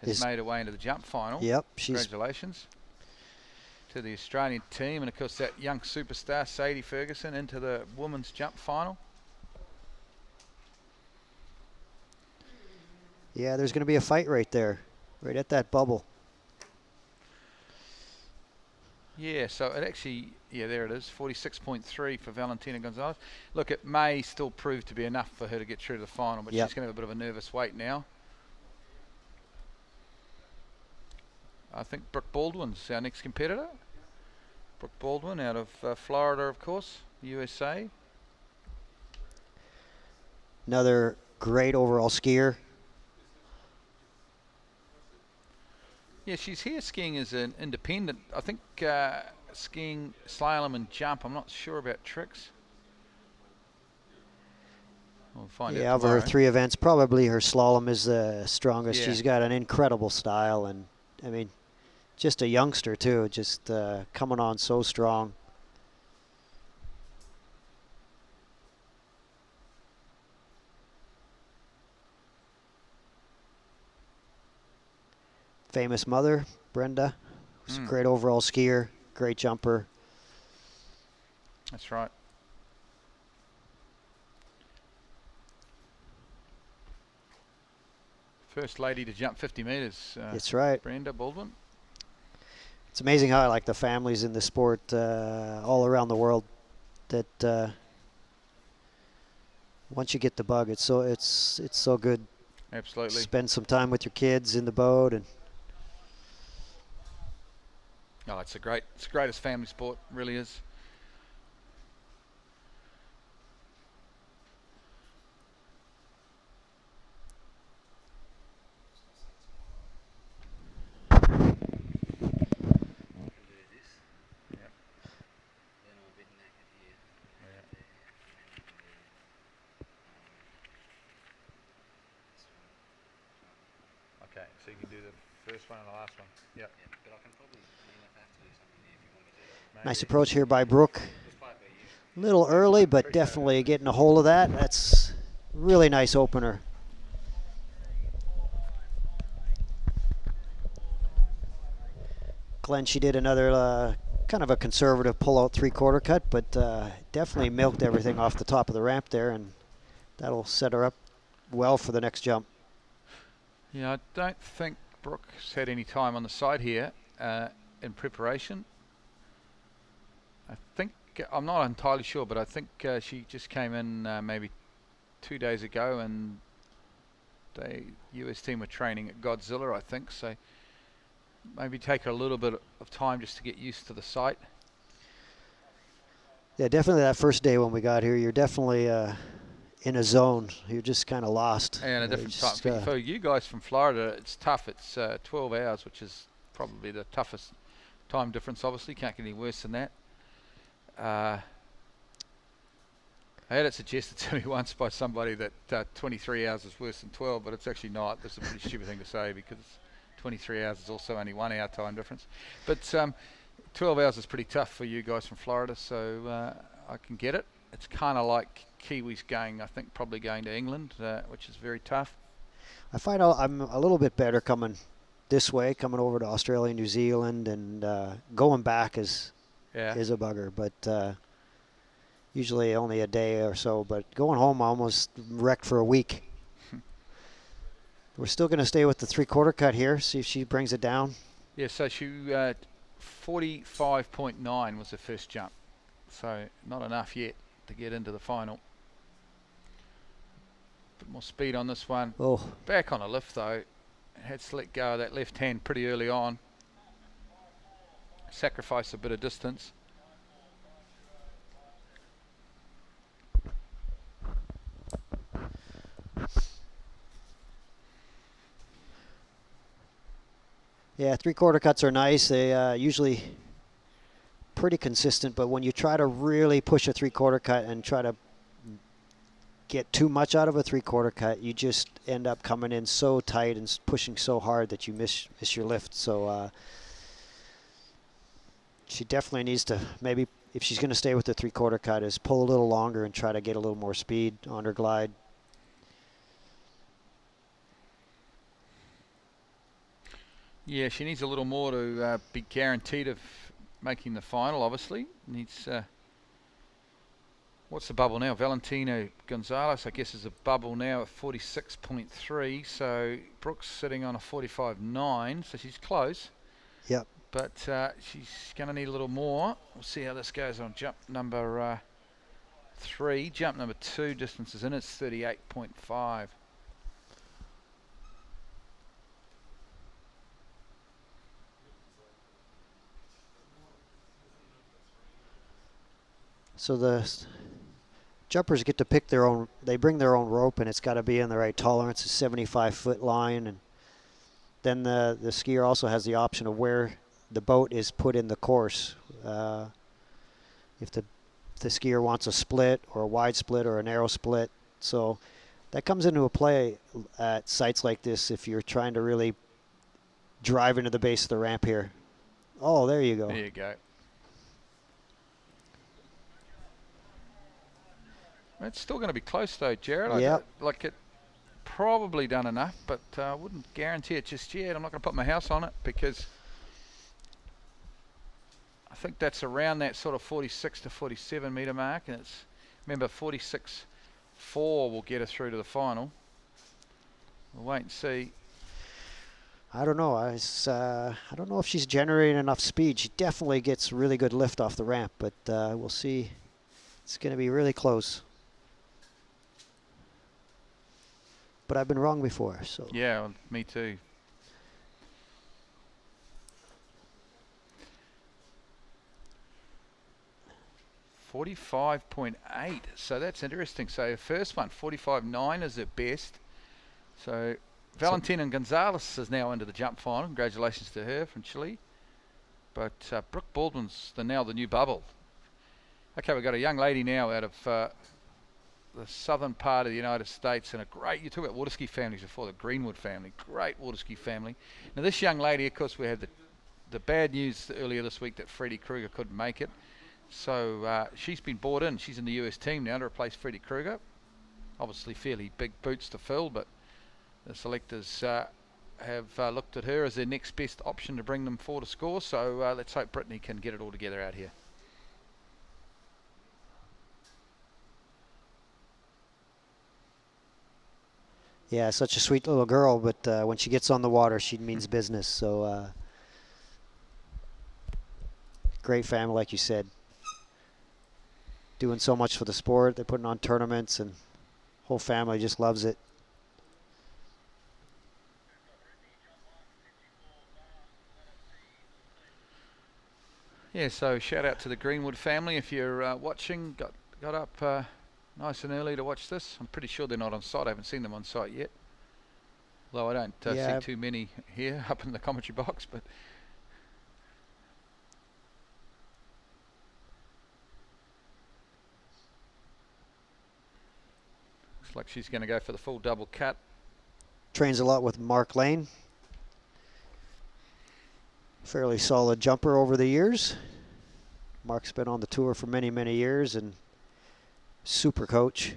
has made her way into the jump final. Yep. Congratulations to the Australian team, and of course that young superstar Sadie Ferguson into the women's jump final. Yeah, there's going to be a fight right there, right at that bubble. Yeah, so it actually, there it is, 46.3 for Valentina Gonzalez. Look, it may still prove to be enough for her to get through to the final, but she's going to have a bit of a nervous wait now. I think Brooke Baldwin's our next competitor. Brooke Baldwin out of Florida, of course, USA. Another great overall skier. Yeah, she's here skiing as an independent. I think skiing, slalom and jump. I'm not sure about tricks. We'll find out of tomorrow. her 3 events, probably her slalom is the strongest. Yeah. She's got an incredible style, and I mean, just a youngster too, just coming on so strong. famous mother, Brenda. She's a great overall skier, great jumper. That's right. First lady to jump 50 metres. That's right. Brenda Baldwin. It's amazing how the families in the sport all around the world that once you get the bug, it's so good. Absolutely. Spend some time with your kids in the boat and. Oh, it's the greatest family sport, really is. Okay, so you can do the first one and the last one. Yep. But I can probably have to do something there if you want me to. Nice approach here by Brooke. A little early, but definitely getting a hold of that. That's really nice opener. Glenn, she did another kind of a conservative pull-out three-quarter cut, but definitely milked everything off the top of the ramp there, and that'll set her up well for the next jump. Yeah, I don't think Brooke's had any time on the side here in preparation. I think, I'm not entirely sure, but I think she just came in maybe 2 days ago, and the US team were training at Godzilla, I think, so maybe take her a little bit of time just to get used to the site. Yeah, definitely that first day when we got here, you're definitely in a zone. You're just kind of lost. And a different time. For you guys from Florida, it's tough. It's 12 hours, which is probably the toughest time difference, obviously. Can't get any worse than that. I had it suggested to me once by somebody that 23 hours is worse than 12, but it's actually not. That's a pretty stupid thing to say, because 23 hours is also only 1 hour time difference. But 12 hours is pretty tough for you guys from Florida, so I can get it. It's kind of like Kiwis going, I think, probably going to England, which is very tough. I find out I'm a little bit better coming this way, coming over to Australia, New Zealand, and going back is a bugger, but usually only a day or so. But going home, I almost wrecked for a week. We're still going to stay with the three-quarter cut here, see if she brings it down. Yeah, so she 45.9 was the first jump, so not enough yet to get into the final. Bit more speed on this one. Oh, back on a lift though. Had to let go of that left hand pretty early on. Sacrificed a bit of distance. Yeah, three-quarter cuts are nice. They usually pretty consistent, but when you try to really push a three-quarter cut and try to get too much out of a three-quarter cut, you just end up coming in so tight and pushing so hard that you miss your lift. So she definitely needs to, maybe if she's going to stay with the three-quarter cut, is pull a little longer and try to get a little more speed on her glide. Yeah, she needs a little more to be guaranteed of making the final, obviously. Needs, what's the bubble now? Valentina Gonzalez, I guess, is a bubble now at 46.3. So Brooke's sitting on a 45.9, so she's close. Yep. But she's going to need a little more. We'll see how this goes on jump number 3. Jump number 2, distance is in, it's 38.5. So the jumpers get to pick their own, they bring their own rope, and it's got to be in the right tolerance, a 75-foot line. And then the skier also has the option of where the boat is put in the course. If the skier wants a split or a wide split or a narrow split. So that comes into a play at sites like this if you're trying to really drive into the base of the ramp here. Oh, there you go. There you go. It's still going to be close though, Jared. Yep. Like it, probably done enough, but I wouldn't guarantee it just yet. I'm not going to put my house on it because I think that's around that sort of 46 to 47 metre mark, and it's, remember, 46.4 will get us through to the final. We'll wait and see. I don't know. I don't know if she's generating enough speed. She definitely gets really good lift off the ramp, but we'll see. It's going to be really close. But I've been wrong before, so. Yeah, well, me too. .45.8, so that's interesting. So first one, 45.9 is at best. So Valentina Gonzalez is now into the jump final. Congratulations to her from Chile. But Brooke Baldwin's now the new bubble. Okay, we've got a young lady now out of the southern part of the United States, and a great, you talk about Waterski families before, the Greenwood family, great Waterski family. Now this young lady, of course, we had the bad news earlier this week that Freddie Krueger couldn't make it. So she's been bought in. She's in the US team now to replace Freddie Krueger. Obviously fairly big boots to fill, but the selectors have looked at her as their next best option to bring them forward to score. So let's hope Brittany can get it all together out here. Yeah, such a sweet little girl, but when she gets on the water, she means business. So great family, like you said. Doing so much for the sport. They're putting on tournaments, and whole family just loves it. Yeah, so shout out to the Greenwood family if you're watching. Got up nice and early to watch this. I'm pretty sure they're not on site. I haven't seen them on site yet. Although I don't see too many here up in the commentary box, but looks like she's going to go for the full double cut. Trains a lot with Mark Lane. Fairly solid jumper over the years. Mark's been on the tour for many, many years, and super coach.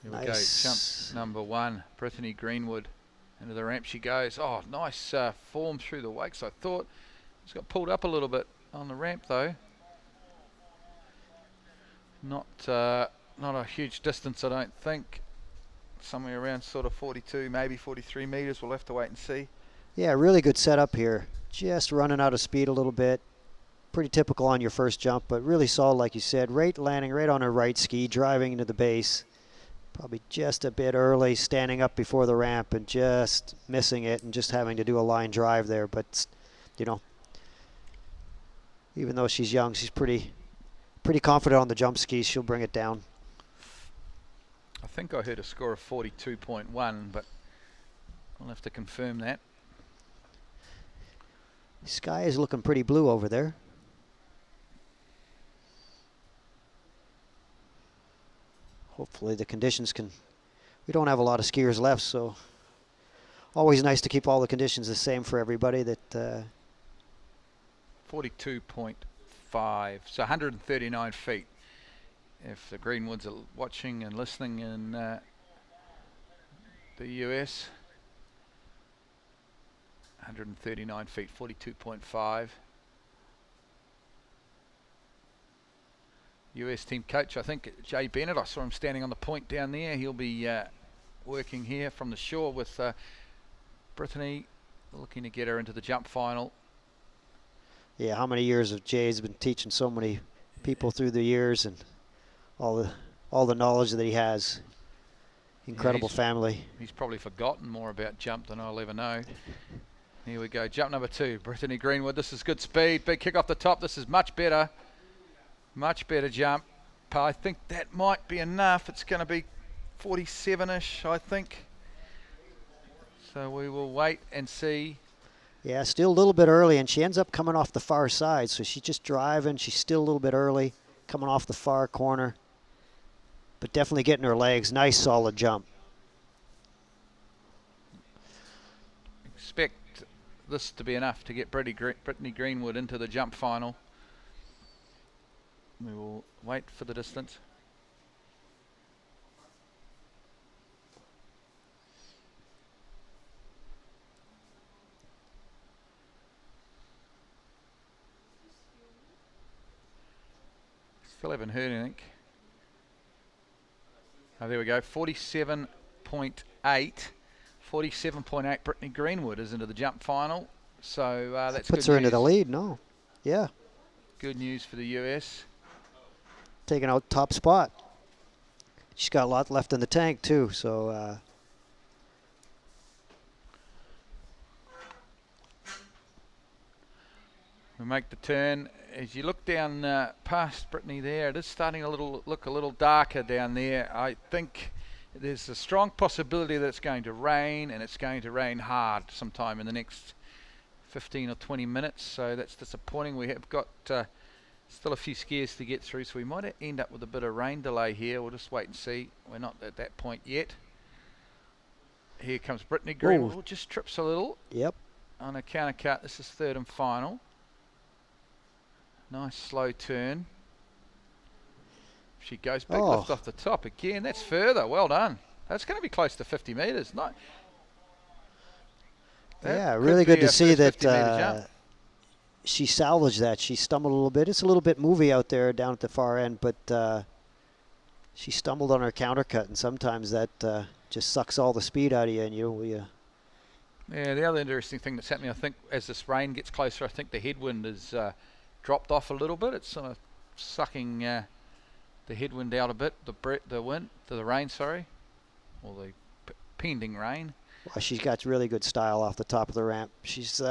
Here we go, jump number one, Brittany Greenwood. Into the ramp she goes. Oh, nice form through the wakes, I thought. It's got pulled up a little bit on the ramp, though. Not a huge distance, I don't think. Somewhere around sort of 42, maybe 43 meters. We'll have to wait and see. Yeah, really good setup here. Just running out of speed a little bit. Pretty typical on your first jump, but really solid, like you said. Landing right on her right ski, driving into the base. Probably just a bit early, standing up before the ramp and just missing it and just having to do a line drive there. But, you know, even though she's young, she's pretty confident on the jump skis. She'll bring it down. I think I heard a score of 42.1, but I'll have to confirm that. The sky is looking pretty blue over there. Hopefully the conditions can... We don't have a lot of skiers left, so always nice to keep all the conditions the same for everybody. That 42.5, so 139 feet. If the Greenwoods are watching and listening in the US, 139 feet, 42.5. US team coach, I think, Jay Bennett. I saw him standing on the point down there. He'll be working here from the shore with Brittany, looking to get her into the jump final. Yeah, how many years of Jay's been teaching so many people through the years, and all the knowledge that he has. Incredible family. He's probably forgotten more about jump than I'll ever know. Here we go, jump number two, Brittany Greenwood. This is good speed, big kick off the top. This is much better jump. I think that might be enough. It's going to be 47-ish, I think. So we will wait and see. Yeah, still a little bit early, and she ends up coming off the far side. So she's just driving. She's still a little bit early, coming off the far corner. But definitely getting her legs. Nice, solid jump. Expect this to be enough to get Brittany Greenwood into the jump final. We will wait for the distance. Still haven't heard anything. Oh, there we go. 47.8. 47.8. Brittany Greenwood is into the jump final. So that's puts good her news. into the lead. No, yeah. Good news for the US. Taking out top spot. She's got a lot left in the tank too. So. We make the turn. As you look down past Brittany there, it is starting to look a little darker down there. I think there's a strong possibility that it's going to rain, and it's going to rain hard sometime in the next 15 or 20 minutes. So that's disappointing. We have got still a few skiers to get through, so we might end up with a bit of rain delay here. We'll just wait and see. We're not at that point yet. Here comes Brittany Greenwood. Just trips a little. Yep. On a counter cut. This is third and final. Nice slow turn. She goes big lift off the top again. That's further. Well done. That's going to be close to 50 metres. Yeah, really good to see that she salvaged that. She stumbled a little bit. It's a little bit movie out there down at the far end, but she stumbled on her counter cut, and sometimes that just sucks all the speed out of you. And Yeah, the other interesting thing that's happening, I think, as this rain gets closer, I think the headwind is dropped off a little bit. It's sort of sucking the headwind out a bit, the rain, sorry, or the pending rain. Well, she's got really good style off the top of the ramp. She's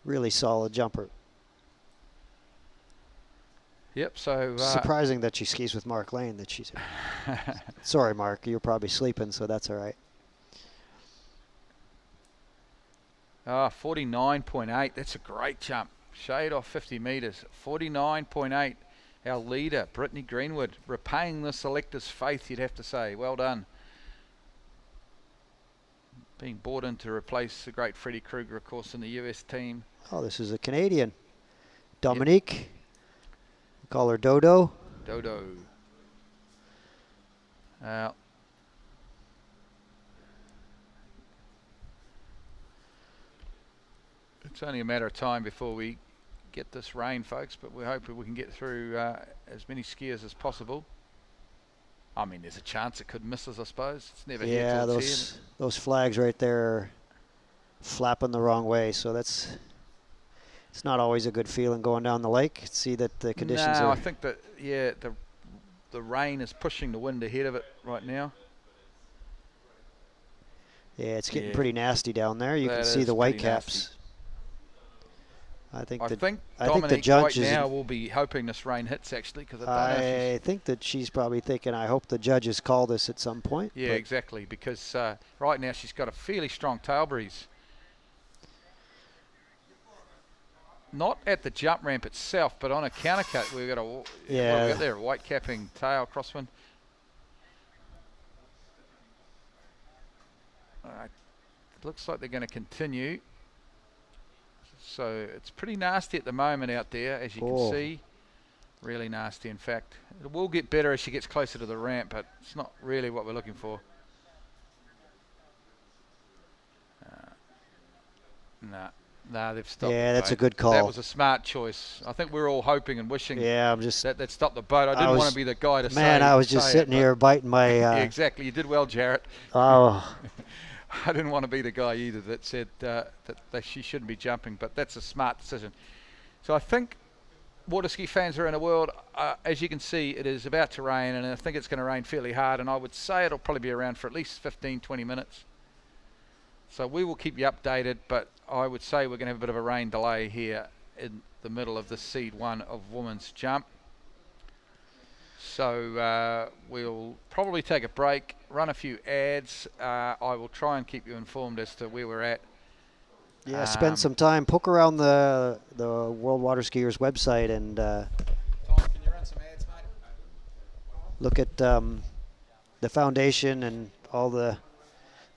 really solid jumper. Yep, so... surprising that she skis with Mark Lane. That she's... Sorry, Mark, you're probably sleeping, so that's all right. 49.8. That's a great jump. Shade off 50 metres. 49.8. Our leader, Brittany Greenwood, repaying the selector's faith, you'd have to say. Well done. Being brought in to replace the great Freddie Krueger, of course, in the US team. Oh, this is a Canadian. Dominique. Yep. We call her Dodo. Dodo. It's only a matter of time before we get this rain, folks, but we hope we can get through as many skiers as possible. I mean, there's a chance it could miss us, I suppose. It's never here till it's here. Those flags right there are flapping the wrong way, so it's not always a good feeling going down the lake. See that the conditions are... I think that, yeah, the rain is pushing the wind ahead of it right now. Yeah, it's getting pretty nasty down there. You can see the white caps. I think Dominique right now will be hoping this rain hits, actually, because I think that she's probably thinking, I hope the judges call this at some point. Yeah, exactly, because right now she's got a fairly strong tail breeze. Not at the jump ramp itself, but on a counter cut, we've got a white capping tail crosswind. It looks like they're going to continue. So it's pretty nasty at the moment out there, as you can see. Really nasty, in fact. It will get better as she gets closer to the ramp, but it's not really what we're looking for. No, they've stopped. Yeah, that's a good call. That was a smart choice. I think we're all hoping and wishing that they'd stop the boat. I didn't want to be the guy to say it. Man, I was just sitting here biting my... yeah, exactly. You did well, Jarrett. Oh... I didn't want to be the guy either that said that she shouldn't be jumping, but that's a smart decision. So I think Waterski fans around the world, as you can see, it is about to rain, and I think it's going to rain fairly hard, and I would say it'll probably be around for at least 15, 20 minutes. So we will keep you updated, but I would say we're going to have a bit of a rain delay here in the middle of the Seed 1 of women's jump. So we'll probably take a break, run a few ads. I will try and keep you informed as to where we're at. Yeah, spend some time, poke around the World Water Skiers website and Tom, can you run some ads, mate? Look at the foundation and all the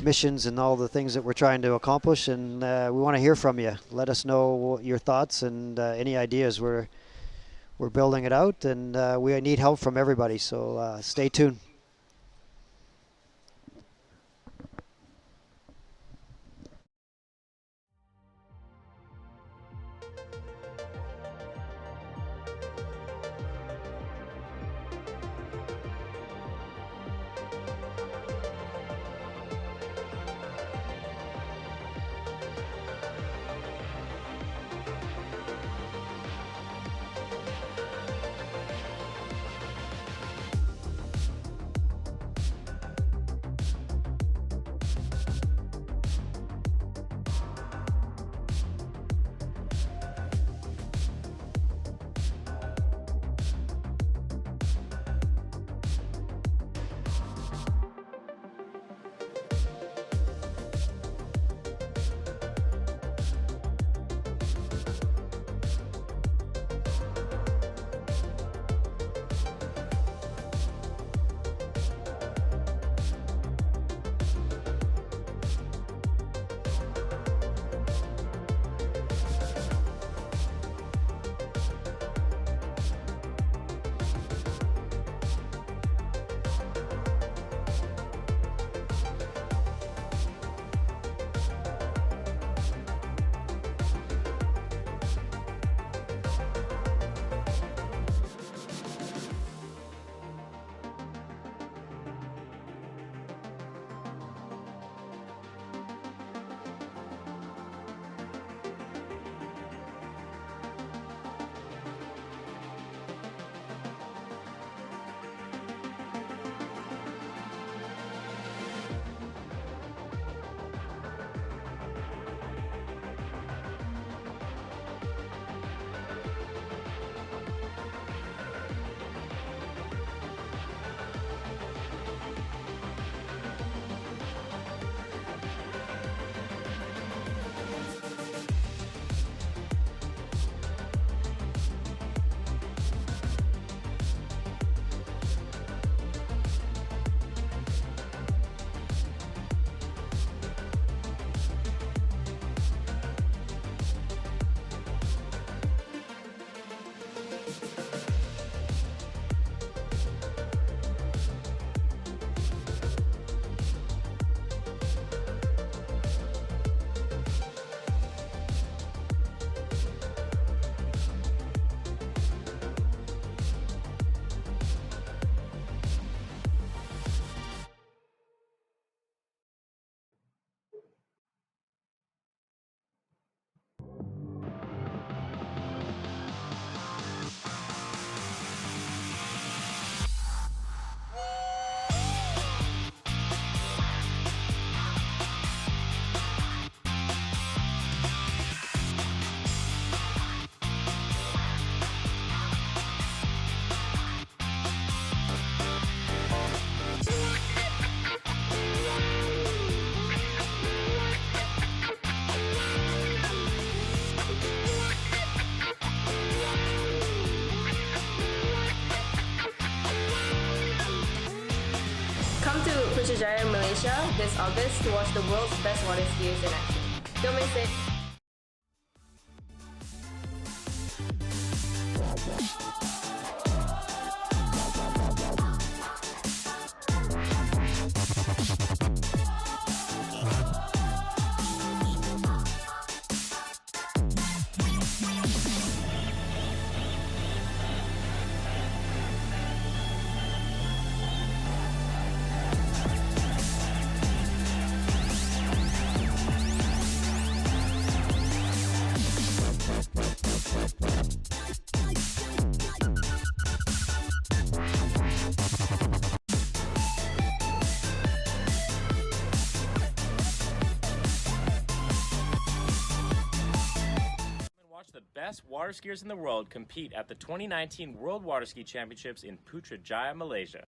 missions and all the things that we're trying to accomplish, and we want to hear from you. Let us know your thoughts and any ideas. We're building it out, and we need help from everybody, so stay tuned. Putrajaya, Malaysia this August to watch the world's best water skiers in action. Don't miss it. Watch the best water skiers in the world compete at the 2019 World Waterski Championships in Putrajaya, Malaysia.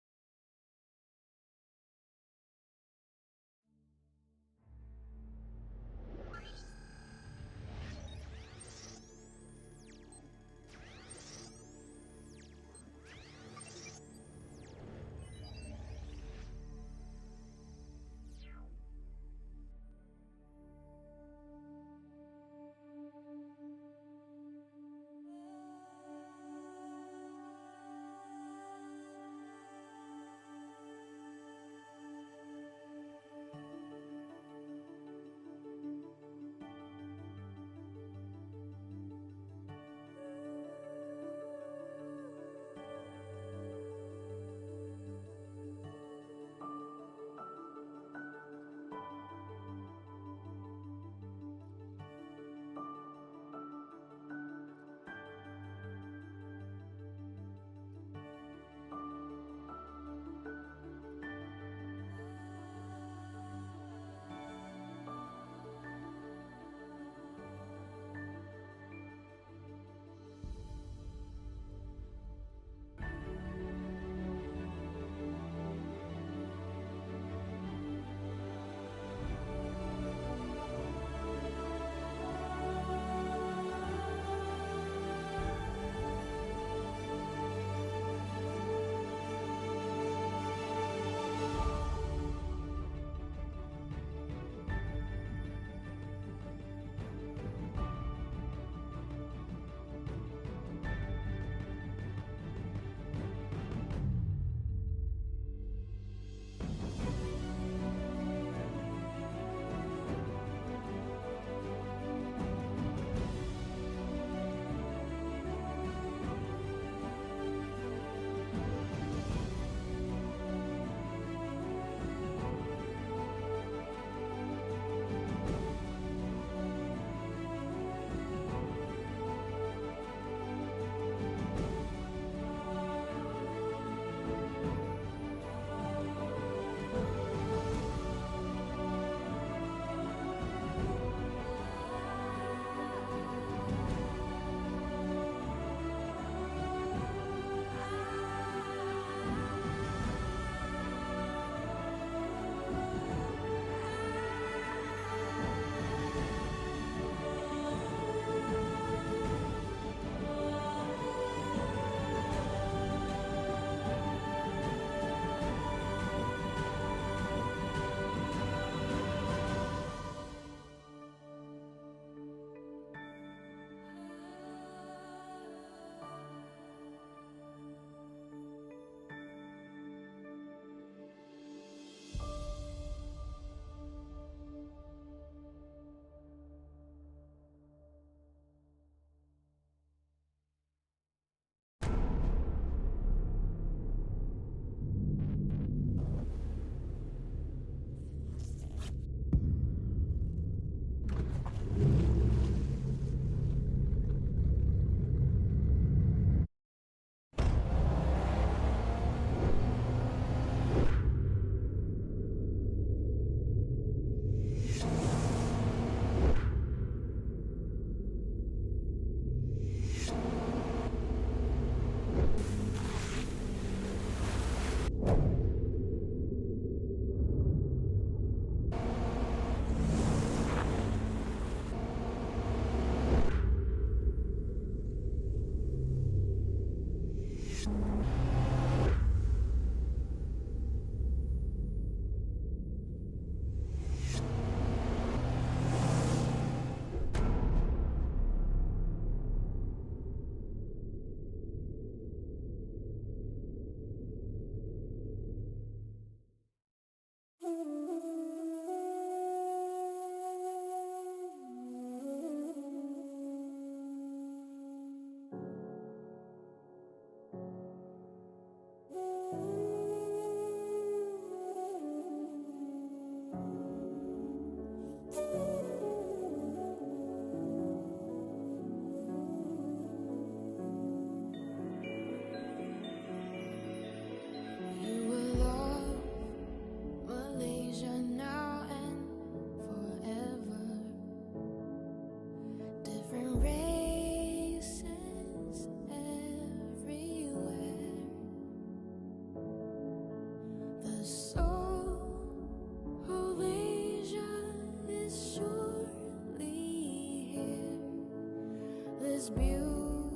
is beautiful,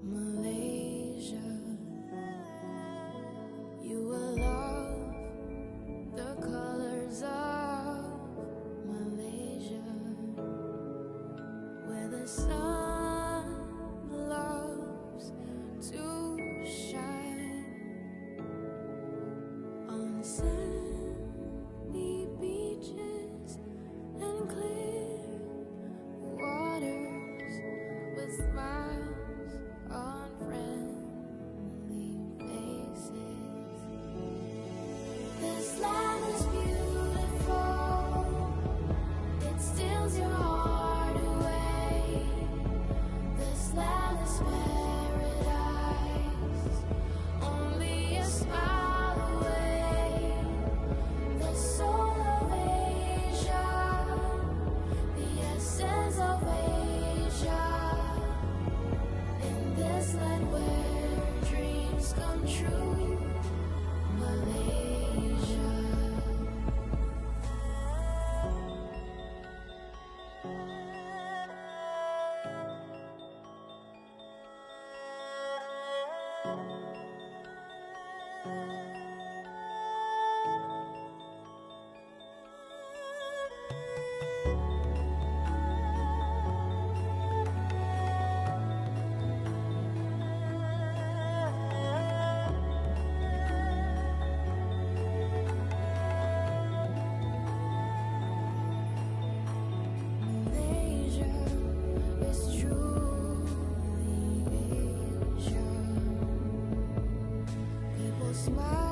Malaysia. You will love the colors of Malaysia, where the sun loves to shine on sandy beaches and clear waters, with smiles on friendly faces. This land is beautiful, it steals your heart away. This land is paradise, only a smile away. The soul of Asia, the essence of Asia. In this land where dreams come true, Malaysia. Malaysia is truly Asia. People smile.